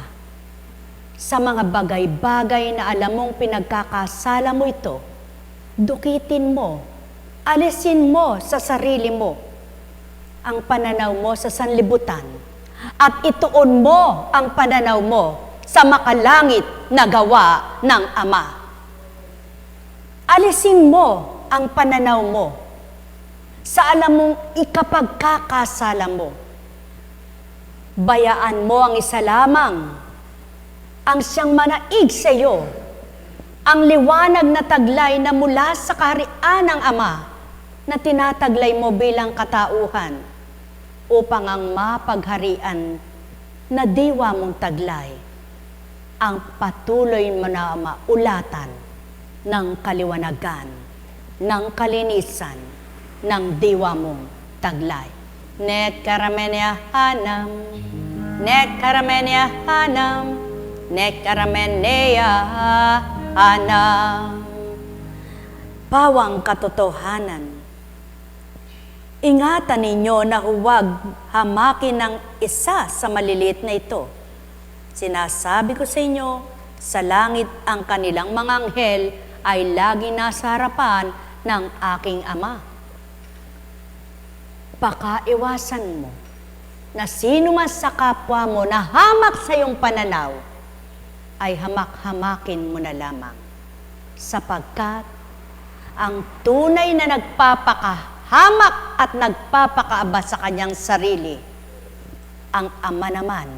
[SPEAKER 5] sa mga bagay-bagay na alam mong pinagkakasala mo ito. Dukitin mo, alisin mo sa sarili mo ang pananaw mo sa sanlibutan at ituon mo ang pananaw mo sa makalangit na gawa ng Ama. Alisin mo ang pananaw mo sa alam mong ikapagkakasala mo. Bayaan mo ang isa lamang, ang siyang manaig sa iyo, ang liwanag na taglay na mula sa kaharian ng Ama na tinataglay mo bilang katauhan upang ang mapagharian na diwa mong taglay ang patuloy mo na maulatan ng kaliwanagan, ng kalinisan, ng diwa mong taglay. Nek karamenia hanam, nek karamenia hanam, nek karamenia hanam. Pawang katotohanan, ingatan ninyo na huwag hamakin ng isa sa maliliit na ito. Sinasabi ko sa inyo, sa langit ang kanilang mga anghel ay lagi nasa harapan ng aking Ama. Pakaiwasan mo na sino man sa kapwa mo na hamak sa iyong pananaw ay hamak-hamakin mo na lamang, sapagkat ang tunay na nagpapakahamak at nagpapakaaba sa kanyang sarili, ang Ama naman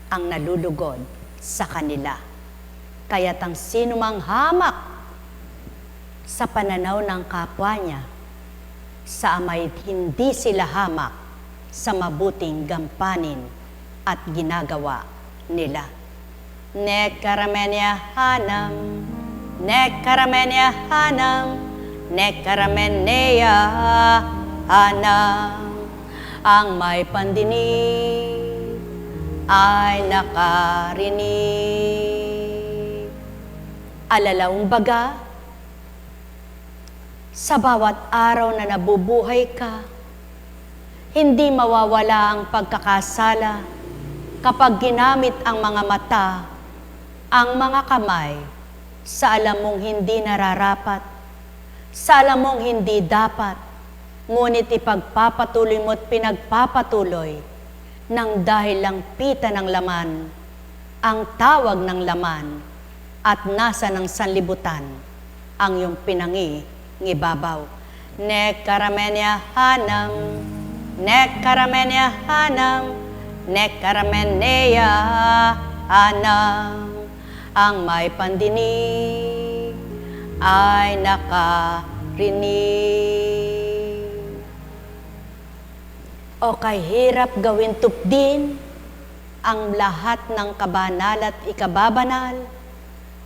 [SPEAKER 5] ang nalulugod sa kanila. Kaya't ang sino mang hamak sa pananaw ng kapwa niya, sa Ama'y hindi sila hamak sa mabuting gampanin at ginagawa nila. Nek karamenia hanam, nek karamenia hanam, nek karamenia hanam. Ang may pandinig ay nakarinig. Alalaong baga, sa bawat araw na nabubuhay ka, hindi mawawala ang pagkakasala kapag ginamit ang mga mata, ang mga kamay, sa alam mong hindi nararapat, sa alam mong hindi dapat, ngunit ipagpapatuloy mo at pinagpapatuloy nang dahil lang pita ng laman, ang tawag ng laman, at nasa ng sanlibutan ang iyong ngibabaw. Nek karamenia hanam, nek karamenia hanam, nek karamenia hanam. Ang may pandinig ay nakarinig. O kay hirap gawin tupdin ang lahat ng kabanal at ikababanal,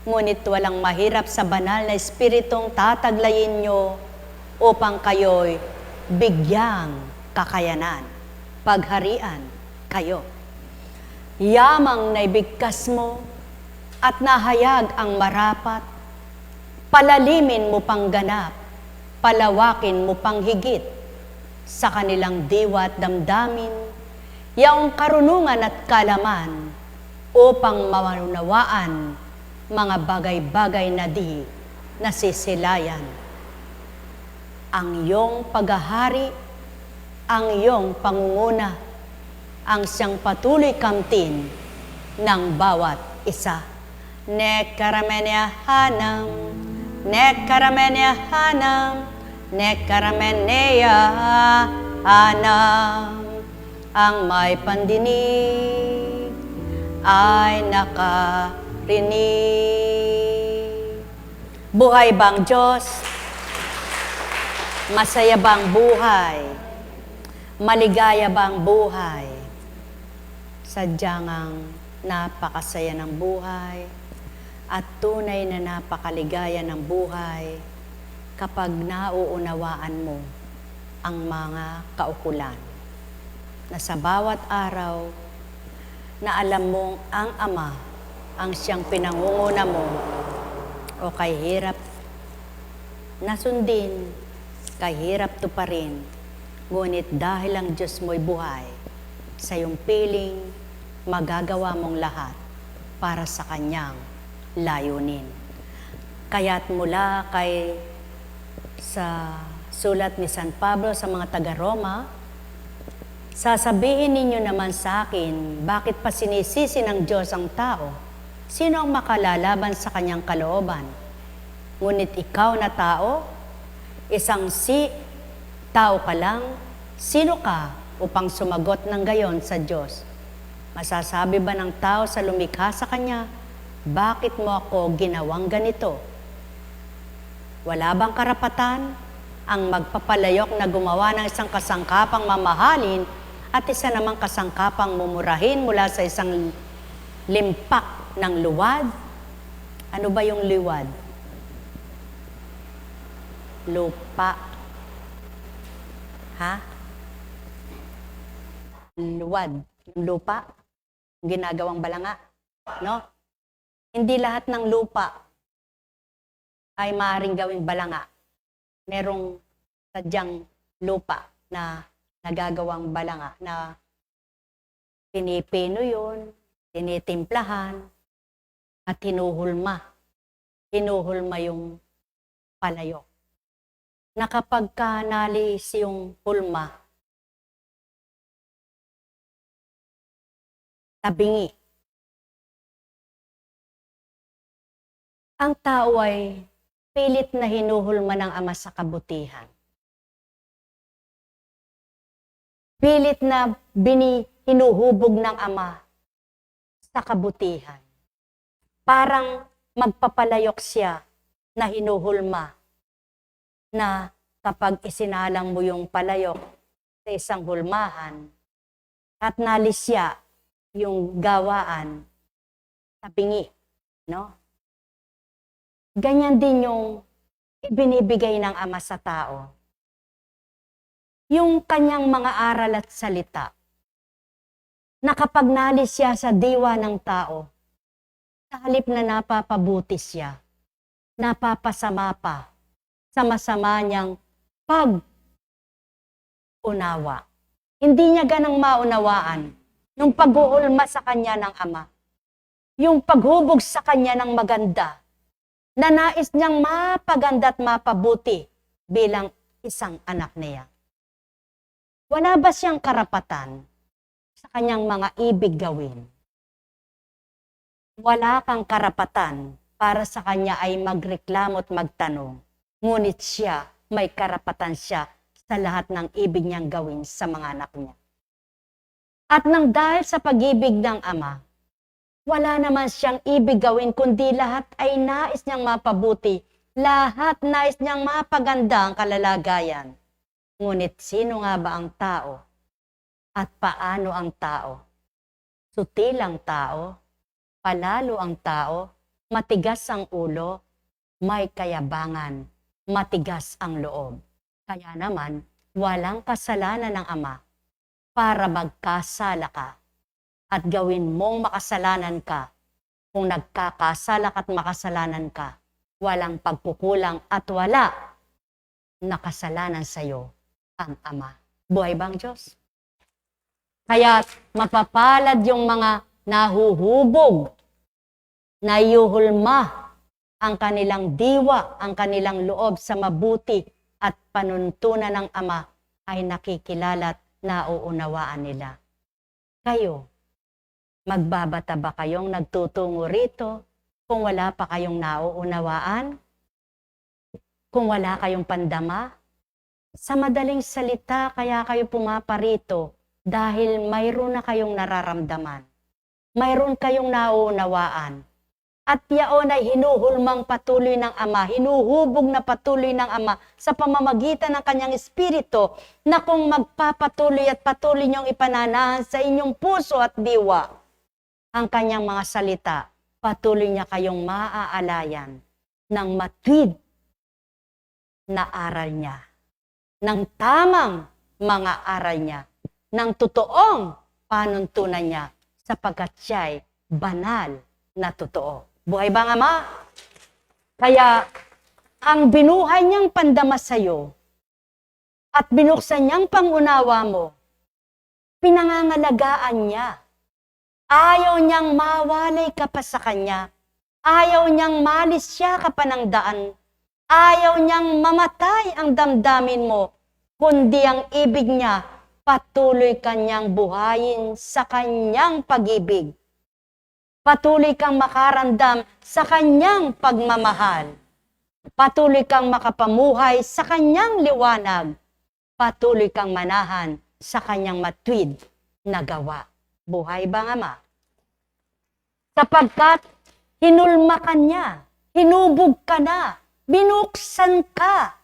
[SPEAKER 5] ngunit walang mahirap sa banal na espiritong tataglayin nyo upang kayo'y bigyang kakayanan, pagharian kayo. Yamang naibigkas mo at nahayag ang marapat, palalimin mo pang ganap, palawakin mo pang higit sa kanilang diwa at damdamin, yaong karunungan at kalaman upang maunawaan mga bagay-bagay na di nasisilayan. Ang iyong paghahari, ang iyong pangunguna, ang siyang patuloy kamtin ng bawat isa. Nek karamenia hanam, nek karamenia hanam, nek karamenia hanam. Ang may pandinig ay nakarinig. Buhay bang Diyos? Masaya bang buhay? Maligaya bang buhay? Sadyang ang napakasaya ng buhay at tunay na napakaligaya ng buhay kapag nauunawaan mo ang mga kaukulan. Na sa bawat araw na alam mong ang Ama ang siyang pinangunguna mo o kay hirap na sundin, kay hirap tuparin, ngunit dahil ang Diyos mo'y buhay, sa iyong piling, magagawa mong lahat para sa Kanyang layunin. Kaya't mula sa sulat ni San Pablo sa mga taga-Roma, sasabihin ninyo naman sa akin, bakit pa sinisisi ng Diyos ang tao? Sino ang makalalaban sa kanyang kalooban? Ngunit ikaw na tao, isang tao ka lang, sino ka upang sumagot ng gayon sa Diyos? Masasabi ba ng tao sa lumikha sa Kanya, bakit mo ako ginawang ganito? Wala bang karapatan ang magpapalayok na gumawa ng isang kasangkapang mamahalin at isa namang kasangkapang mumurahin mula sa isang limpak ng luwad? Ano ba yung luwad? Lupa. Ha? Luwad. Yung lupa. Ginagawang balanga. No? Hindi lahat ng lupa ay maaaring gawing balanga. Merong sadyang lupa na nagagawang balanga na pinipino yun, tinitimplahan, at hinuhulma. Hinuhulma yung palayok. Na kapag nalis yung hulma, tabingi. Ang tao ay pilit na hinuhulma ng Ama sa kabutihan. Pilit na hinuhubog ng Ama sa kabutihan. Parang magpapalayok siya na hinuhulma na kapag isinalang mo yung palayok sa isang hulmahan at nalisya yung gawaan sa bingi, no? Ganyan din yung ibinibigay ng Ama sa tao. Yung kanyang mga aral at salita na kapag nalisya sa diwa ng tao, sa halip na napapabuti siya, napapasama pa sa masama niyang pag-unawa. Hindi niya ganang maunawaan yung pag-uulma sa kanya ng Ama, yung paghubog sa kanya ng maganda, na nais niyang mapaganda at mapabuti bilang isang anak niya. Wala ba siyang karapatan sa kanyang mga ibig gawin? Wala kang karapatan para sa kanya ay magreklamo at magtanong. Ngunit siya, may karapatan siya sa lahat ng ibig niyang gawin sa mga anak niya. At nang dahil sa pag-ibig ng Ama, wala naman siyang ibig gawin kundi lahat ay nais niyang mapabuti, lahat nais niyang mapaganda ang kalalagayan. Ngunit sino nga ba ang tao? At paano ang tao? Sutil ang tao? Palalo ang tao, matigas ang ulo, may kayabangan, matigas ang loob. Kaya naman, walang kasalanan ng Ama para magkasala ka at gawin mong makasalanan ka. Kung nagkakasala at makasalanan ka, walang pagkukulang at wala nakasalanan sa iyo ang Ama. Buhay bang Diyos? Kaya mapapalad yung mga nahuhubog, nayuhulma ang kanilang diwa, ang kanilang loob sa mabuti at panuntunan ng Ama ay nakikilala at nauunawaan nila. Kayo, magbabata ba kayong nagtutungo rito kung wala pa kayong nauunawaan? Kung wala kayong pandama? Sa madaling salita, kaya kayo pumaparito dahil mayroon na kayong nararamdaman. Mayroon kayong nauunawaan. At yaon ay hinuhulmang patuloy ng Ama, hinuhubog na patuloy ng Ama sa pamamagitan ng kanyang Espiritu na kung magpapatuloy at patuloy niyong ipananahan sa inyong puso at diwa ang kanyang mga salita, patuloy niya kayong maaalayan ng matuwid na aral niya. ng tamang mga aral niya, ng totoong panuntunan niya, sapagkat siya'y banal na totoo. Buhay ba nga, Ama? Kaya, ang binuhay niyang pandama sa'yo at binuksan niyang pangunawa mo, pinangangalagaan niya. Ayaw niyang mawalay ka pa sa kanya. Ayaw niyang malis siya ka pa ng daan. Ayaw niyang mamatay ang damdamin mo, kundi ang ibig niya, patuloy kanyang buhayin sa kanyang pag-ibig. Patuloy kang makarandam sa kanyang pagmamahal. Patuloy kang makapamuhay sa kanyang liwanag. Patuloy kang manahan sa kanyang matwid na gawa. Buhay ba nga, Ma? Sapagkat hinulma ka niya, hinubog ka na, binuksan ka.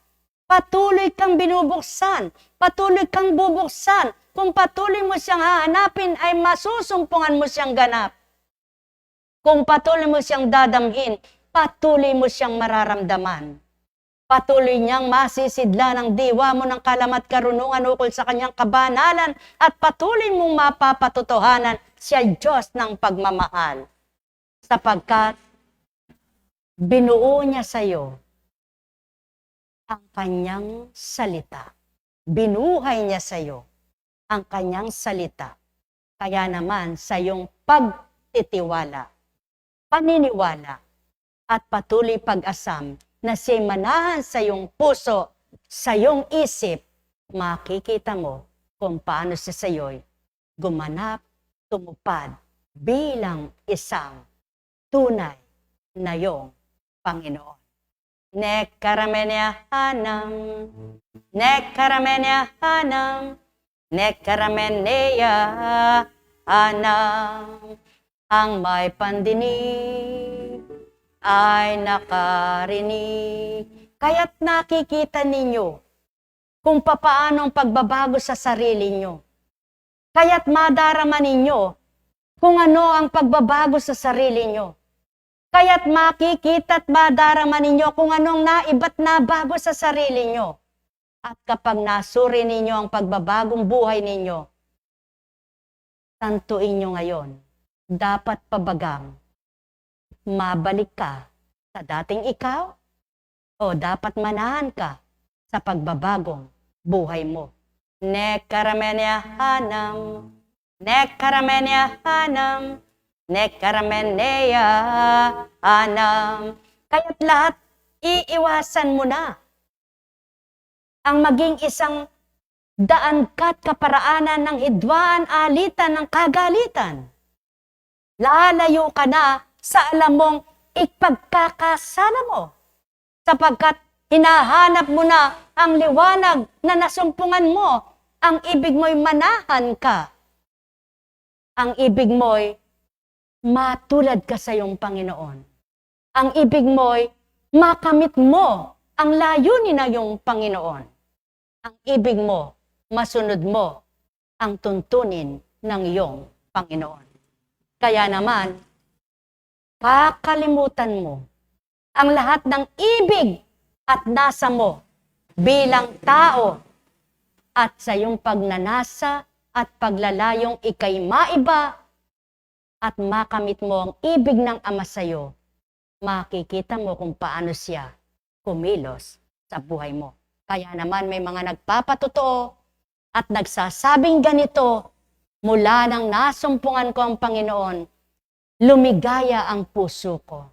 [SPEAKER 5] Patuloy kang binubuksan, patuloy kang bubuksan. Kung patuloy mo siyang hahanapin, ay masusumpungan mo siyang ganap. Kung patuloy mo siyang dadamhin, patuloy mo siyang mararamdaman. Patuloy niyang masisidla ng diwa mo ng kalamat karunungan ukol sa kanyang kabanalan at patuloy mong mapapatotohanan siya Diyos ng pagmamahal. Sapagkat binuo niya sa iyo ang kanyang salita. Binuhay niya sa iyo ang kanyang salita. Kaya naman sa iyong pagtitiwala, paniniwala, at patuloy pag-asam na siya'y manahan sa iyong puso, sa iyong isip, makikita mo kung paano siya sa iyo'y gumanap, tumupad bilang isang tunay na iyong Panginoon. Nekaramenya hanam, nekaramenya hanam, nekarameneya hanam. Ang may pandinig ay nakarinig. Kaya't nakikita ninyo kung papaano ang pagbabago sa sarili nyo. Kaya't madarama ninyo kung ano ang pagbabago sa sarili nyo. Kaya't makikita at madarama ninyo kung anong naiba't nabago sa sarili nyo. At kapag nasuri ninyo ang pagbabagong buhay ninyo, tantuin nyo ngayon, dapat pabagang mabalik ka sa dating ikaw o dapat manahan ka sa pagbabagong buhay mo. Nekaramenya hanam, nekaramenya hanam, nekarameneya hanam. Kaya't lahat iiwasan mo na ang maging isang daan ka't kaparaanan ng hidwaan, alitan, ng kagalitan. Lalayo ka na sa alam mong ipagkakasala mo, sapagkat hinahanap mo na ang liwanag na nasumpungan mo. Ang ibig mo'y manahan ka. Ang ibig mo'y matulad ka sa iyong Panginoon. Ang ibig mo'y makamit mo ang layunin ng iyong Panginoon. Ang ibig mo, masunod mo ang tuntunin ng iyong Panginoon. Kaya naman, kakalimutan mo ang lahat ng ibig at nasa mo bilang tao at sa iyong pagnanasa at paglalayong ikay maiba at makamit mo ang ibig ng Ama sa iyo, makikita mo kung paano siya kumilos sa buhay mo. Kaya naman may mga nagpapatotoo at nagsasabing ganito, mula nang nasumpungan ko ang Panginoon, lumigaya ang puso ko.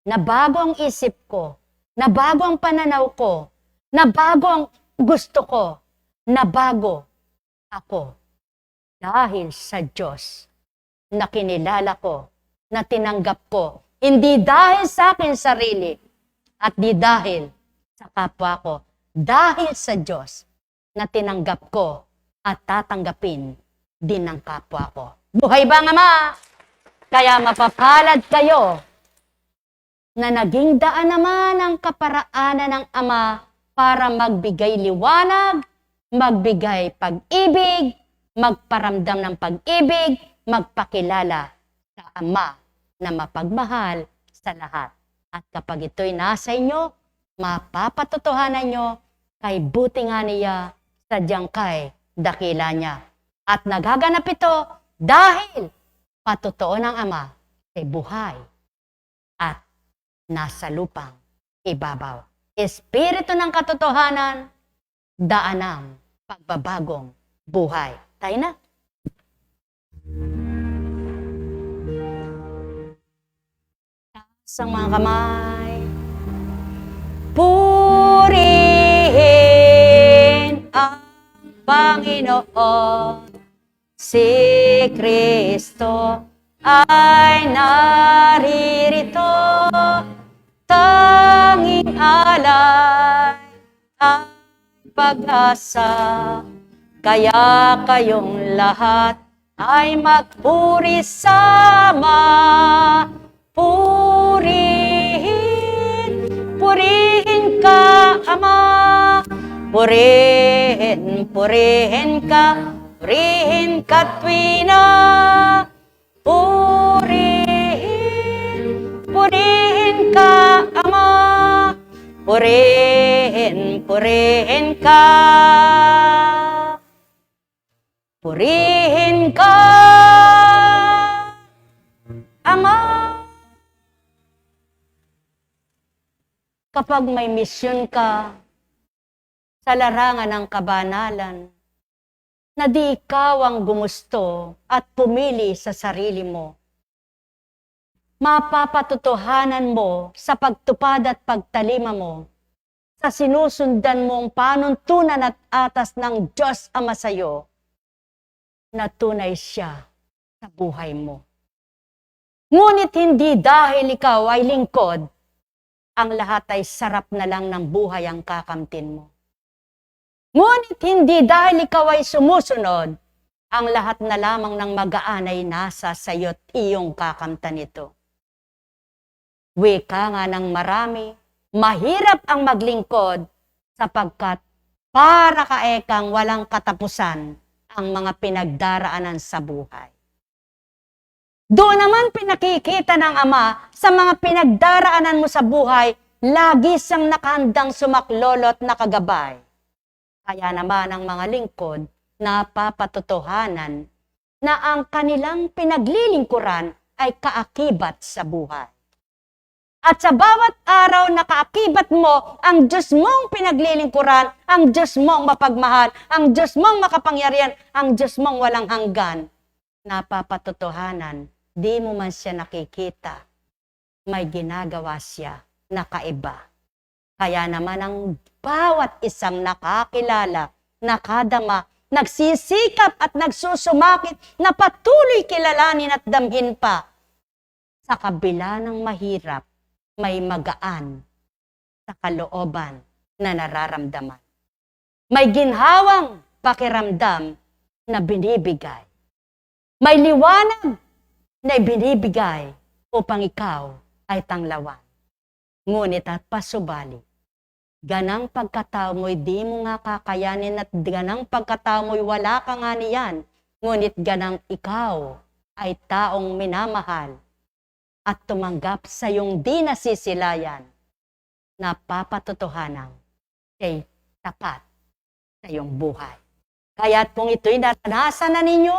[SPEAKER 5] Nabago ang isip ko, nabago ang pananaw ko, nabago ang gusto ko, nabago ako. Dahil sa Diyos na kinilala ko, na tinanggap ko, hindi dahil sa akin sarili, at di dahil sa kapwa ko, dahil sa Diyos na tinanggap ko at tatanggapin din ng kapwa ko. Buhay ba nga, Ma? Kaya mapapalad kayo na naging daan naman ang kaparaanan ng Ama para magbigay liwanag, magbigay pag-ibig, magparamdam ng pag-ibig, magpakilala sa Ama na mapagmahal sa lahat. At kapag ito'y nasa inyo, mapapatotohanan nyo kay buti nga niya sadyang kay dakila niya. At nagaganap ito dahil patotoo ng Ama ay buhay at nasa lupang ibabaw. Espiritu ng katotohanan, daan ng pagbabagong buhay. Tayo na. Taas ang mga kamay. Purihin ang Panginoon. Si Kristo ay naririto. Tanging alay ang pag-asa. Kaya kayong lahat ay magpuri sama. Purihin, purihin ka, Ama. Purihin, purihin ka tuwina. Purihin, purihin ka, Ama. Purihin, purihin ka. Purihin ka, Ama. Kapag may misyon ka sa larangan ng kabanalan, na di ikaw ang gumusto at pumili sa sarili mo, mapapatotohanan mo sa pagtupad at pagtalima mo sa sinusundan mong panuntunan at atas ng Diyos Ama sa'yo, na tunay siya sa buhay mo. Ngunit hindi dahil ikaw ay lingkod, ang lahat ay sarap na lang ng buhay ang kakamtin mo. Ngunit hindi dahil ikaw ay sumusunod, ang lahat na lamang ng magaan ay nasa sayo't iyong kakamtan ito. Wika nga ng marami, mahirap ang maglingkod sapagkat para kaekang walang katapusan ang mga pinagdaraanan sa buhay. Doon naman pinakikita ng Ama sa mga pinagdaraanan mo sa buhay, lagi siyang nakahandang sumaklolo at nakagabay. Kaya naman ang mga lingkod napapatotohanan na ang kanilang pinaglilingkuran ay kaakibat sa buhay. At sa bawat araw na kaakibat mo ang Diyos mong pinaglilingkuran, ang Diyos mong mapagmahal, ang Diyos mong makapangyarihan, ang Diyos mong walang hanggan, napapatotohanan, di mo man siya nakikita, may ginagawa siya na kaiba. Kaya naman ang bawat isang nakakilala, nakadama, nagsisikap at nagsusumakit na patuloy kilalanin at damhin pa. Sa kabila ng mahirap, may magaan sa kalooban na nararamdaman. May ginhawang pakiramdam na binibigay. May liwanag na ibinibigay upang ikaw ay tanglawan. Ngunit at pasubali, ganang pagkatao mo'y di mo nga kakayanin at ganang pagkatao mo'y wala ka nga niyan. Ngunit ganang ikaw ay taong minamahal at tumanggap sa iyong di nasisilayan, napapatotohanan siya'y tapat sa iyong buhay. Kaya't kung ito'y naranasan na ninyo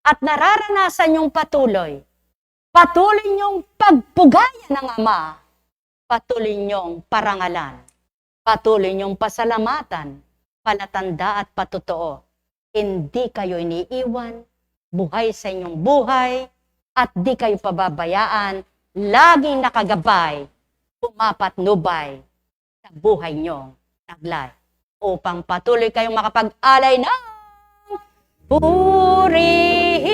[SPEAKER 5] at nararanasan niyong patuloy niyong pagpugaya ng Ama, patuloy niyong parangalan, patuloy niyong pasalamatan, palatanda at patotoo. Hindi kayo iniiwan, buhay sa inyong buhay, at di kayo pababayaan, laging nakagabay, pumapatnubay sa buhay niyong taglay, upang patuloy kayong makapag-alay ng purihin,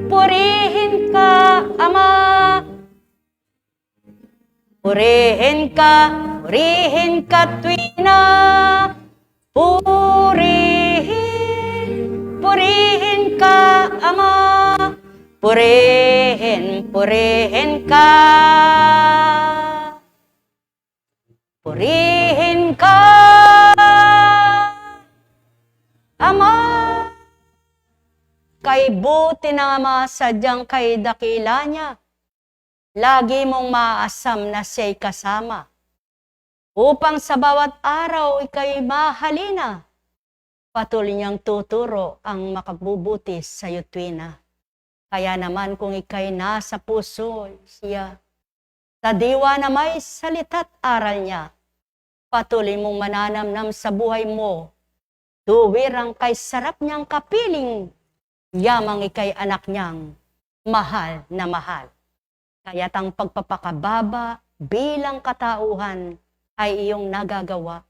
[SPEAKER 5] purihin ka, Ama. Purihin ka tuwina. Purihin, purihin ka, Ama. Purihin, purihin ka. Purihin ka, Ama. Kay buti ng Ama, sadyang kay dakila niya. Lagi mong maaasam na siya'y kasama. upang sa bawat araw ikay mahalina. Patuloy niyang tuturo ang makabubuti sa iyo tuwina. Kaya naman kung ikay nasa puso siya, sa diwa na may salita't aral niya, patuloy mong mananamnam sa buhay mo, tuwirang kay sarap niyang kapiling, yamang ikay anak niyang mahal na mahal. Kaya't ang pagpapakababa bilang katauhan ay iyong nagagawa.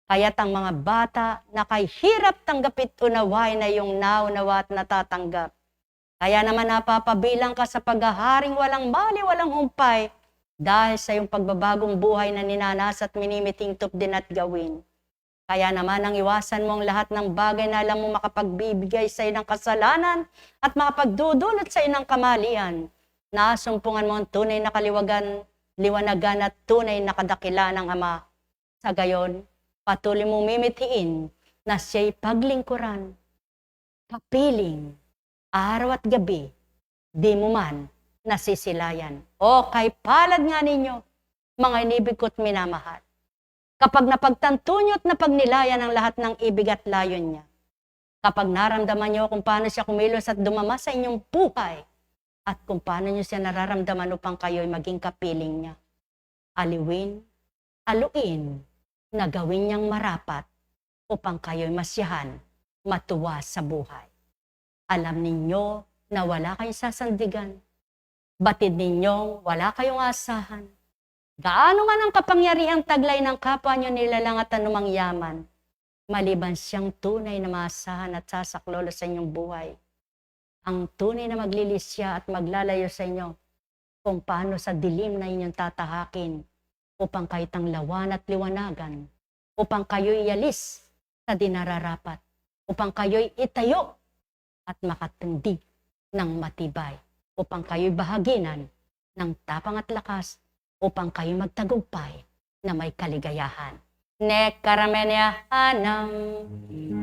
[SPEAKER 5] Kaya't ang mga bata na kay hirap tanggapit unaway na iyong naunawa at natatanggap. Kaya naman napapabilang ka sa paghaharing walang mali, walang humpay, dahil sa iyong pagbabagong buhay na ninanas at minimitingtop din at gawin. Kaya naman ang iwasan mo ang lahat ng bagay na alam mo makapagbibigay sa iyo ng kasalanan at makapagdudulot sa iyo ng kamalian. Nasumpungan mo ang tunay na liwanagan at tunay na kadakila ng Ama. Sa gayon, patuloy mong mimitiin na siya'y paglingkuran, kapiling, araw at gabi, di mo man nasisilayan. O kay palad nga ninyo, mga inibig ko't minamahal. Kapag napagtanto nyo at napagnilayan ang lahat ng ibig at layon niya, kapag naramdaman nyo kung paano siya kumilos at dumama sa inyong buhay, at kung paano nyo siya nararamdaman upang kayo'y maging kapiling niya, aliwin, aluin, na gawin niyang marapat upang kayo'y masyahan, matuwa sa buhay. Alam ninyo na wala kayong sasandigan. Batid ninyong wala kayong asahan. Gaano man ang kapangyarihang taglay ng kapwa nyo nilalang at anumang yaman, maliban siyang tunay na maasahan at sasaklolo sa inyong buhay. Ang tunay na maglilisya at maglalayo sa inyo kung paano sa dilim na inyong tatahakin upang kayo tanglawan at liwanagan, upang kayo'y ialis sa dinararapat, upang kayo'y itayo at makatindig ng matibay, upang kayo'y bahaginan ng tapang at lakas, upang kayo'y magtagumpay na may kaligayahan. Nekkaramenyahanam,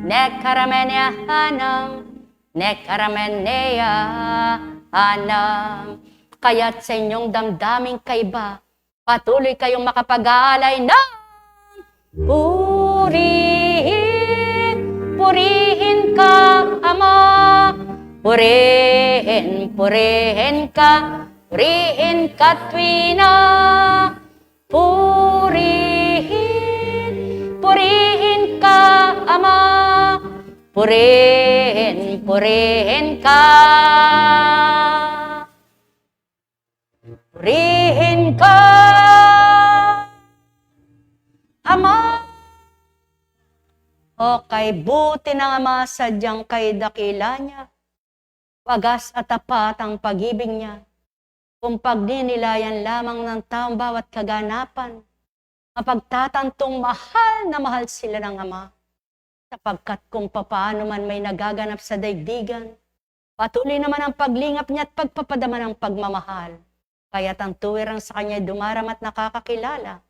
[SPEAKER 5] nekkaramenyahanam, nekkaramenyahanam. Kaya't sa inyong damdaming kaiba, patuloy kayong makapag-aalay ng purihin, purihin ka, Ama. Purihin, purihin ka tuwina. Purihin, purihin ka, Ama. Purihin, purihin ka. Purihin ka, Ama. O kay buti ng Ama, sadyang kay dakila niya, wagas at tapat ang pag-ibig niya, kung pagninilayan lamang ng taong bawat kaganapan, mapagtatantong mahal na mahal sila ng Ama, sapagkat kung papaano man may nagaganap sa daigdigan, patuloy naman ang paglingap niya at pagpapadama ng pagmamahal. Kaya't ang tuwirang sa kanya dumaram at nakakakilala,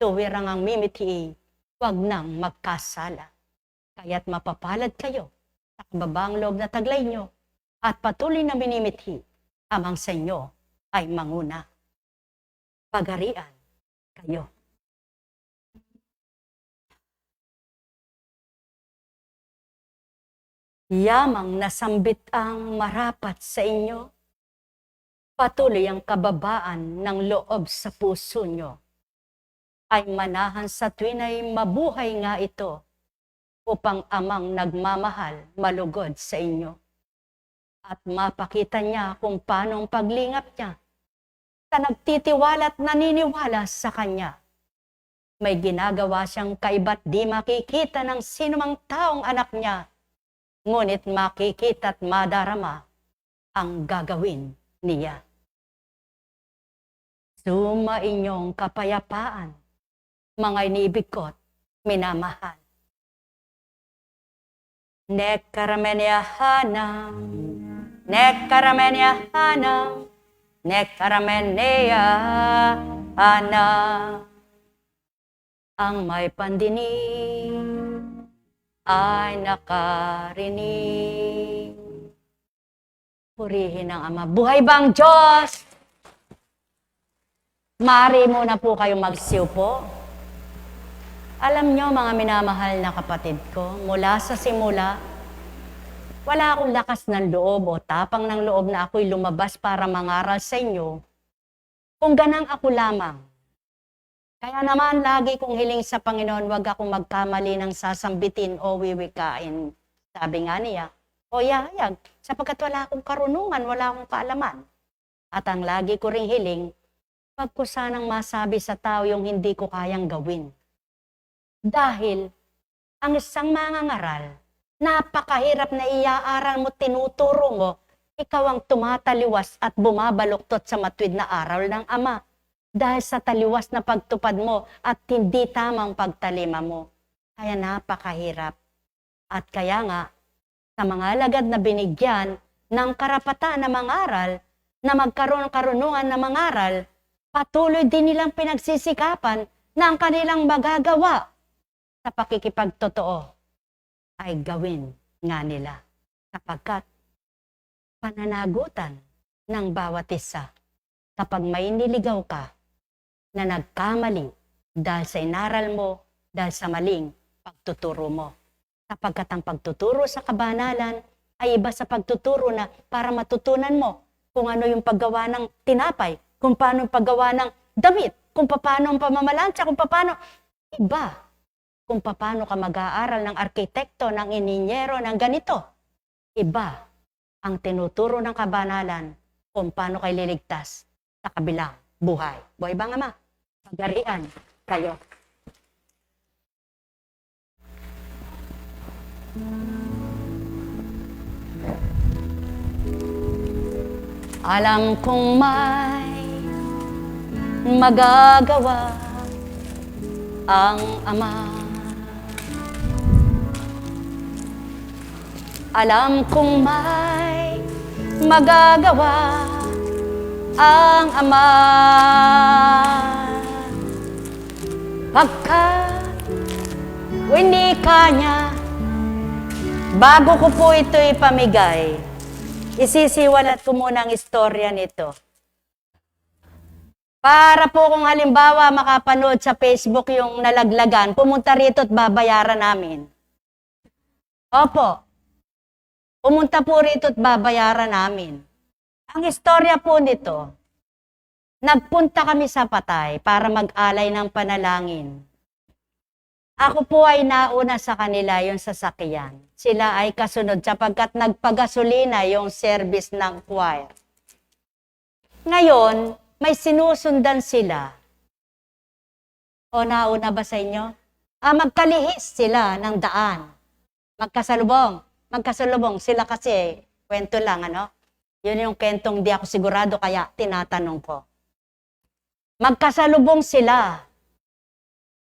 [SPEAKER 5] tuwirang ang mimiti, wag nang magkasala. Kaya't mapapalad kayo sa kababaang loob na taglay nyo at patuloy na minimithi, amang sa inyo ay manguna. Pagarian kayo. Yamang nasambit ang marapat sa inyo, patuloy ang kababaan ng loob sa puso nyo, ay manahan sa tuwina'y mabuhay nga ito, upang amang nagmamahal malugod sa inyo. At mapakita niya kung paano ang paglingap niya sa nagtitiwala at naniniwala sa kanya. May ginagawa siyang kaiba't di makikita ng sinumang taong anak niya, ngunit makikita at madarama ang gagawin niya. Suma inyong kapayapaan, mga inibig ko't minamahal. Nekkaramenyahanam, nekkaramenyahanam, nekkaramenyahanam. Ang may pandinig ay nakarinig. Purihin ang Ama. Buhay ba ang Diyos? Maaari muna po kayong magsiupo. Alam nyo mga minamahal na kapatid ko, mula sa simula, wala akong lakas ng loob o tapang ng loob na ako'y lumabas para mangaral sa inyo kung ganang ako lamang. Kaya naman lagi kong hiling sa Panginoon, wag akong magkamali ng sasambitin o wiwikain. Sabi nga niya, o yayag, sapagkat wala akong karunungan, wala akong kaalaman. At ang lagi ko ring hiling, wag ko sanang masabi sa tao yung hindi ko kayang gawin. Dahil ang isang mangangaral, napakahirap na iaaral mo, tinuturo mo, ikaw ang tumataliwas at bumabaluktot sa matuwid na aral ng Ama. Dahil sa taliwas na pagtupad mo at hindi tamang pagtalima mo. Kaya napakahirap. At kaya nga, sa mga alagad na binigyan ng karapatan na mangaral, na magkaroon ng karunungan na mangaral, patuloy din nilang pinagsisikapan na ang kanilang magagawa sa pakikipagtotoo ay gawin nga nila. Sapagkat pananagutan ng bawat isa kapag may niligaw ka na nagkamali dahil sa inaral mo, dahil sa maling pagtuturo mo. Sapagkat ang pagtuturo sa kabanalan ay iba sa pagtuturo na para matutunan mo kung ano yung paggawa ng tinapay, kung paano yung paggawa ng damit, kung paano ang pamamalansya, kung paano, iba. Kung paano ka mag-aaral ng arkitekto, ng ininyero, ng ganito. Iba ang tinuturo ng kabanalan kung paano kayo liligtas sa kabilang buhay. Buhay ba nga ma? Pagarian kayo. Alam kong may magagawa ang Ama. Alam kong may magagawa ang Ama. Pagkat hindi kanya, bago ko po ito ipamigay, isisiwalat ko muna ang istorya nito. Para po kung halimbawa makapanood sa Facebook yung nalaglagan, pumunta rito at babayaran namin. Opo, pumunta po rito at babayaran namin. Ang istorya po nito, nagpunta kami sa patay para mag-alay ng panalangin. Ako po ay nauna sa kanila yung sasakyan. Sila ay kasunod sapagkat nagpagasolina yung service ng choir. Ngayon, may sinusundan sila. O nauna ba sa inyo? Magkalihis sila ng daan. Magkasalubong. Sila kasi, kwento lang, ano? Yun yung kwentong di ako sigurado kaya tinatanong ko. Magkasalubong sila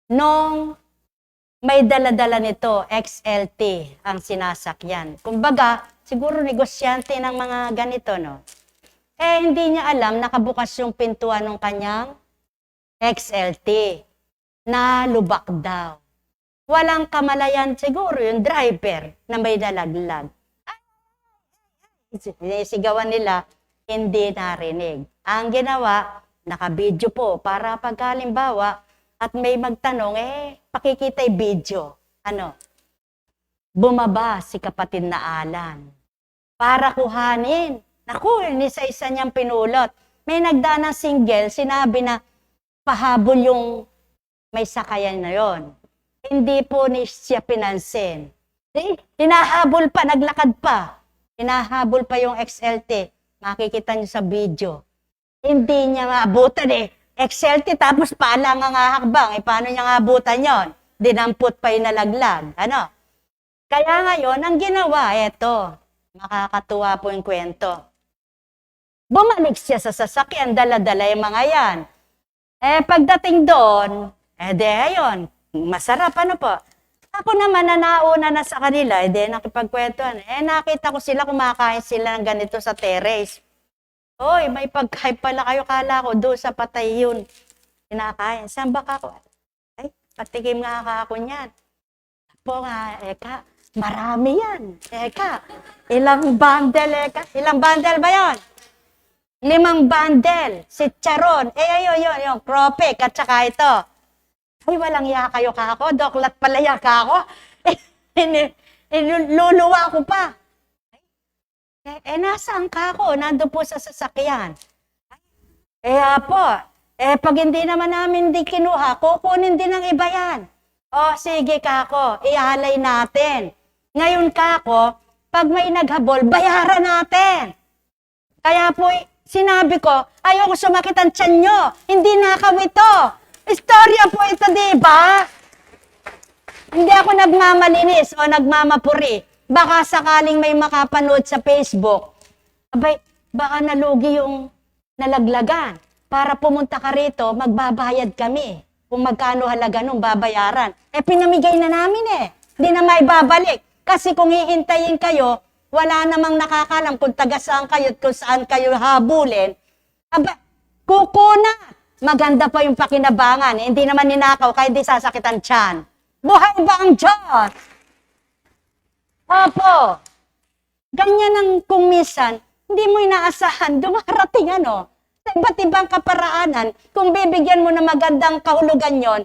[SPEAKER 5] nung may dala-dala nito, XLT, ang sinasakyan. Kumbaga, siguro negosyante ng mga ganito, no? Hindi niya alam, nakabukas yung pintuan ng kanyang XLT. Nalubak daw. Walang kamalayan siguro yung driver na may dalaglag. Sigawan nila, hindi narinig. Ang ginawa, naka-video po para pag halimbawa at may magtanong, pakikita yung video. Bumaba si kapatid na Alan para kuhanin. Naku, isa-isa niyang pinulot. May nagdaan ng single, sinabi na pahabol yung may sakayan na yon. Hindi po siya pinansin. Hinahabol pa, naglakad pa. Hinahabol pa yung XLT. Makikita niyo sa video. Hindi niya maabutan XLT tapos pala nga hahakbang. Paano niya maabutan yon? Dinampot pa yung nalaglag. Kaya ngayon, ang ginawa, eto. Makakatuwa po yung kwento. Bumalik siya sa sasakyan, dala-dala yung mga yan. Pagdating doon, ayun, masarap, po. Ako naman na nauna na sa kanila, nakipagkwentuhan. Nakita ko sila, kumakain sila ng ganito sa terrace. Hoy, may pagkain pala kayo, kala ko, doon sa patay yun. Kinakain. Saan ba ka ko? Patikim nga ako niyan. Po nga, marami yan. Ilang bundle, Ilang bundle ba yon? 5 bundle. Si Charon. Ayun, yung Cropek at saka ito. Ay, walang iya kayo kako. Doklat pala iya kako. Luluwa ko pa. Nasaan kako? Nandun po sa sasakyan. Po, pag hindi naman namin di kinuha, kukunin din ng iba yan. O, sige kako, ihalay natin. Ngayon kako, pag may naghabol, bayaran natin. Kaya po, sinabi ko, ayoko sumakit ang tiyan nyo. Hindi nakaw ito. Istorya po ito, di ba? Hindi ako nagmamalinis o nagmamapuri. Baka sakaling may makapanood sa Facebook. Abay, baka nalugi yung nalaglagan. Para pumunta ka rito, magbabayad kami. Kung magkano halaga nung babayaran. Pinamigay na namin Hindi na may babalik. Kasi kung hihintayin kayo, wala namang nakakalam kung taga saan kayo at kung saan kayo habulin. Aba, kukuna. Maganda pa yung pakinabangan. Hindi naman ninakaw, kaya hindi sasakitan tiyan. Buhay ba ang Diyos? Opo. Ganyan ang kung minsan, hindi mo inaasahan, dumarating sa iba't ibang kaparaanan, kung bibigyan mo na magandang kahulugan yon,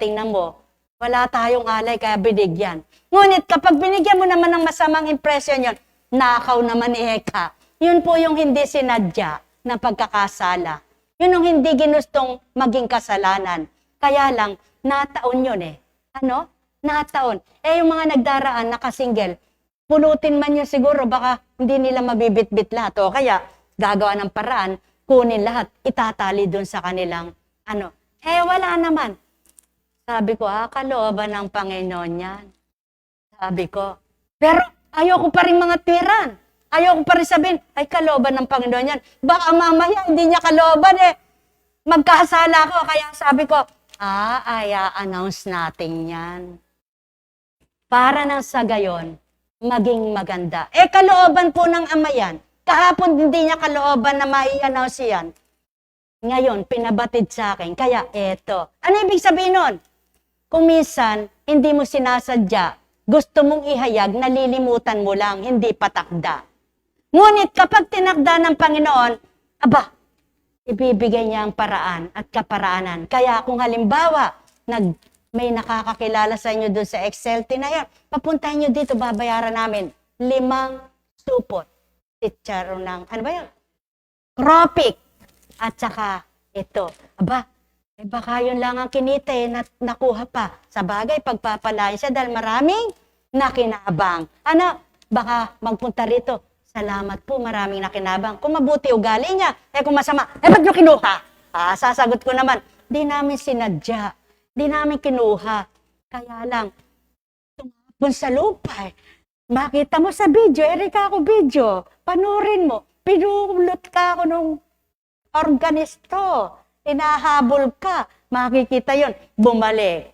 [SPEAKER 5] tingnan mo, wala tayong alay kaya binigyan. Ngunit kapag binigyan mo naman ng masamang impression yon, nakaw naman Eka. Yun po yung hindi sinadya na pagkakasala. Yun yung hindi ginustong maging kasalanan. Kaya lang, nataon yun Nataon. Yung mga nagdaraan, nakasingle, pulutin man yun siguro, baka hindi nila mabibit-bit lahat. O kaya, gagawa ng paraan, kunin lahat, itatali dun sa kanilang, wala naman. Sabi ko, kalooban ng Panginoon yan. Sabi ko, pero ayoko pa rin mga twiran. Ayoko pa rin sabihin, ay kalooban ng Panginoon yan. Baka mamaya, hindi niya kalooban magkasala ko. Kaya sabi ko, announce natin yan. Para nang sa gayon, maging maganda. Kalooban po ng Ama yan. Kahapon hindi niya kalooban na mai-announce yan. Ngayon, pinabatid sa akin. Kaya eto. Ano ibig sabihin nun? Kung minsan, hindi mo sinasadya, gusto mong ihayag, nalilimutan mo lang, hindi patakda. Ngunit kapag tinakda ng Panginoon, ibibigay niya ang paraan at kaparaanan. Kaya kung halimbawa, may nakakakilala sa inyo doon sa Excelti na yan, papuntahin nyo dito, babayaran namin 5 supot. Chicharon ng, Kropik. At saka, ito. Baka yun lang ang kinita nakuha pa. Sa bagay, pagpapalain siya dahil maraming nakinabang. Baka magpunta rito. Salamat po, maraming nakinabang. Kung mabuti ugali niya, kung masama, ba't nyo kinuha? Sasagot ko naman, di namin sinadya. Di namin kinuha. Kaya lang, tumapon sa lupa Makita mo sa video, Erika ako video, panurin mo, pinulot ka ako nung organisto, inahabol ka, makikita yon, bumalik,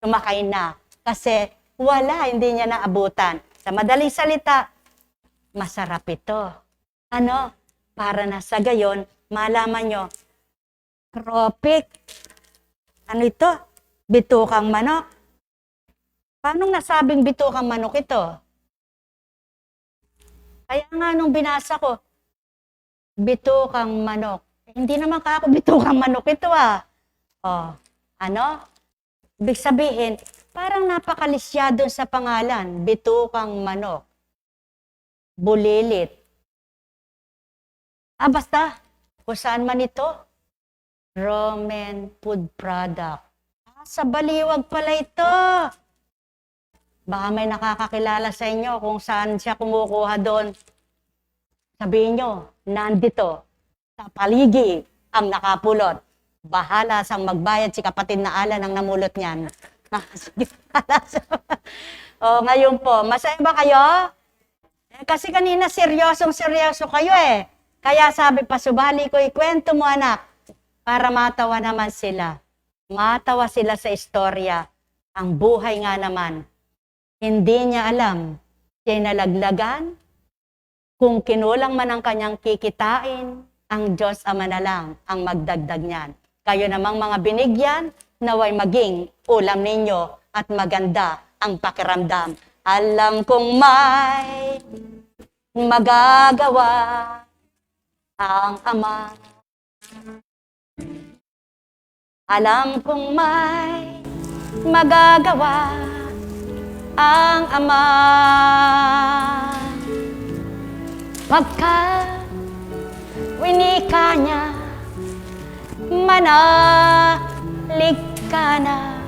[SPEAKER 5] sumakay na, kasi wala, hindi niya naabutan. Sa madaling salita, masarap ito. Para na sa gayon, malaman nyo, kropik, ito? Bitukang manok. Paano nasabing bitukang manok ito? Kaya nga nung binasa ko, bitukang manok. Hindi naman ako bitukang manok ito Ibig sabihin, parang napakalisya doon sa pangalan, bitukang manok. Bulilit. Basta, kung saan man ito, Roman food product. Sa Baliwag pala ito. Baka may nakakakilala sa inyo kung saan siya kumukuha doon. Sabihin nyo, nandito, sa paligi, ang nakapulot. Bahala sang magbayad si kapatid na Alan ang namulot niyan. Ngayon po, masaya ba kayo? Kasi kanina seryoso kayo Kaya sabi pa, subali ko, ikwento mo anak, para matawa naman sila. Matawa sila sa istorya. Ang buhay nga naman, hindi niya alam, siya'y nalaglagan. Kung kinulang man ang kanyang kikitain, ang Diyos Ama na lang ang magdagdag niyan. Kayo namang mga binigyan, naway maging ulam ninyo at maganda ang pakiramdam. Alam kong may magagawa ang Ama. Alam kong may magagawa ang Ama. Pagkat winika niya, manalig ka na.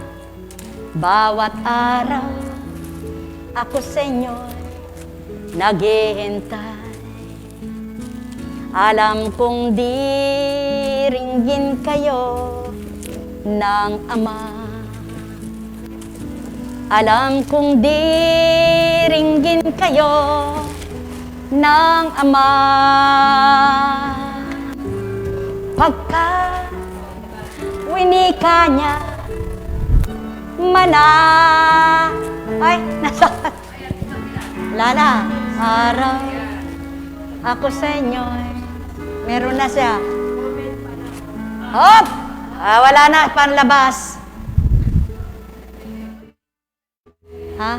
[SPEAKER 5] Bawat araw, ako sa inyo'y naghihintay. Alam kong diringgin kayo ng Ama. Alam kong diringgin kayo ng Ama. Pagka winika niya, ay, nasa Lala, araw ako sa inyo. Meron na siya. Hop! Wala na, panlabas. Ha?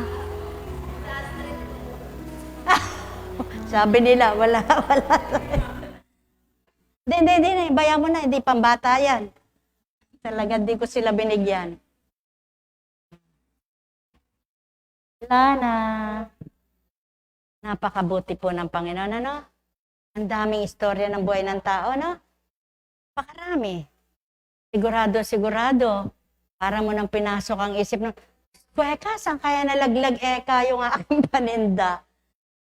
[SPEAKER 5] Sabi nila, wala. Hindi. Bayan mo na, hindi pambata yan. Talaga di ko sila binigyan. Lana. Napakabuti po ng Panginoon, ano? Ang daming istorya ng buhay ng tao, no? Pakarami. Sigurado. Para mo nang pinasok ang isip ng, Kuweka, saan kaya nalaglag eka yung aking paninda?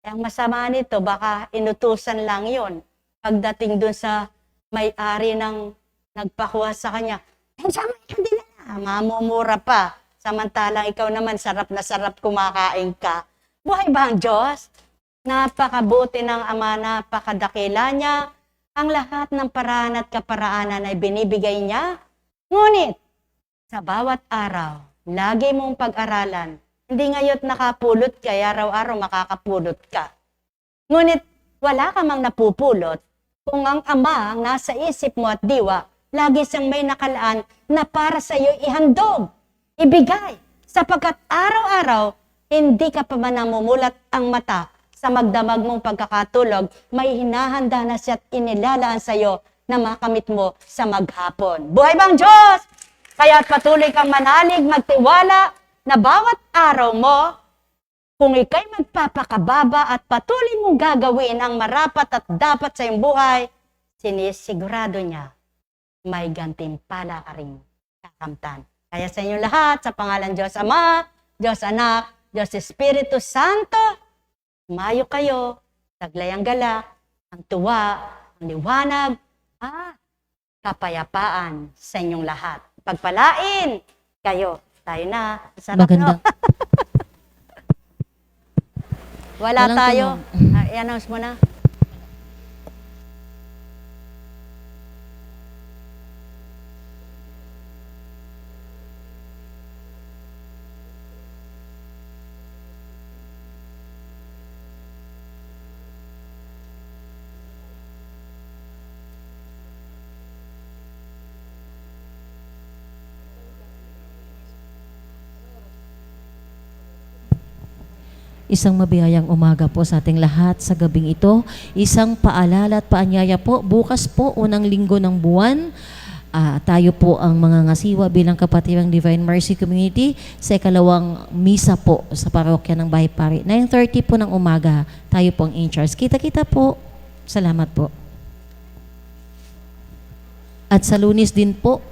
[SPEAKER 5] Ang masama nito, baka inutusan lang yon. Pagdating dun sa may-ari ng nagpakuha sa kanya, sama ka din na, mamumura pa. Samantalang ikaw naman, sarap na sarap kumakain ka. Buhay ba ang Diyos? Napakabuti ng Ama, napakadakila niya. Ang lahat ng paraan at kaparaanan ay binibigay niya. Ngunit, sa bawat araw, lagi mong pag-aralan. Hindi ngayon nakapulot ka, araw-araw makakapulot ka. Ngunit wala ka mang napupulot kung ang Ama ang nasa isip mo at diwa, lagi siyang may nakalaan na para sa iyo ihandog, ibigay. Sapagkat araw-araw, hindi ka pa man namumulat ang mata sa magdamag mong pagkakatulog, may hinahanda na siya at inilalaan sa iyo na makamit mo sa maghapon. Buhay bang Diyos? Kaya't patuloy kang manalig, magtiwala na bawat araw mo, kung ikay magpapakababa at patuloy mong gagawin ang marapat at dapat sa iyong buhay, sinisigurado niya may gantimpala ka rin kakamtan. Kaya sa inyong lahat, sa pangalan Diyos Ama, Diyos Anak, Diyos Espiritu Santo, umayo kayo, taglay ang galak, ang tuwa, ang liwanag, kapayapaan sa inyong lahat. Pagpalain kayo. Tayo na. Sarap,
[SPEAKER 2] Maganda.
[SPEAKER 5] no? Wala
[SPEAKER 2] Walang
[SPEAKER 5] tayo.
[SPEAKER 2] tunog.
[SPEAKER 5] I-announce mo na.
[SPEAKER 6] Isang mabiyayang umaga po sa ating lahat sa gabing ito. Isang paalala at paanyaya po. Bukas po, unang linggo ng buwan, tayo po ang mga ngasiwa bilang Kapatirang Divine Mercy Community sa ikalawang misa po sa parokya ng Bahay Pari. 9:30 po ng umaga, tayo po ang in-charge. Kita-kita po. Salamat po. At sa Lunes din po,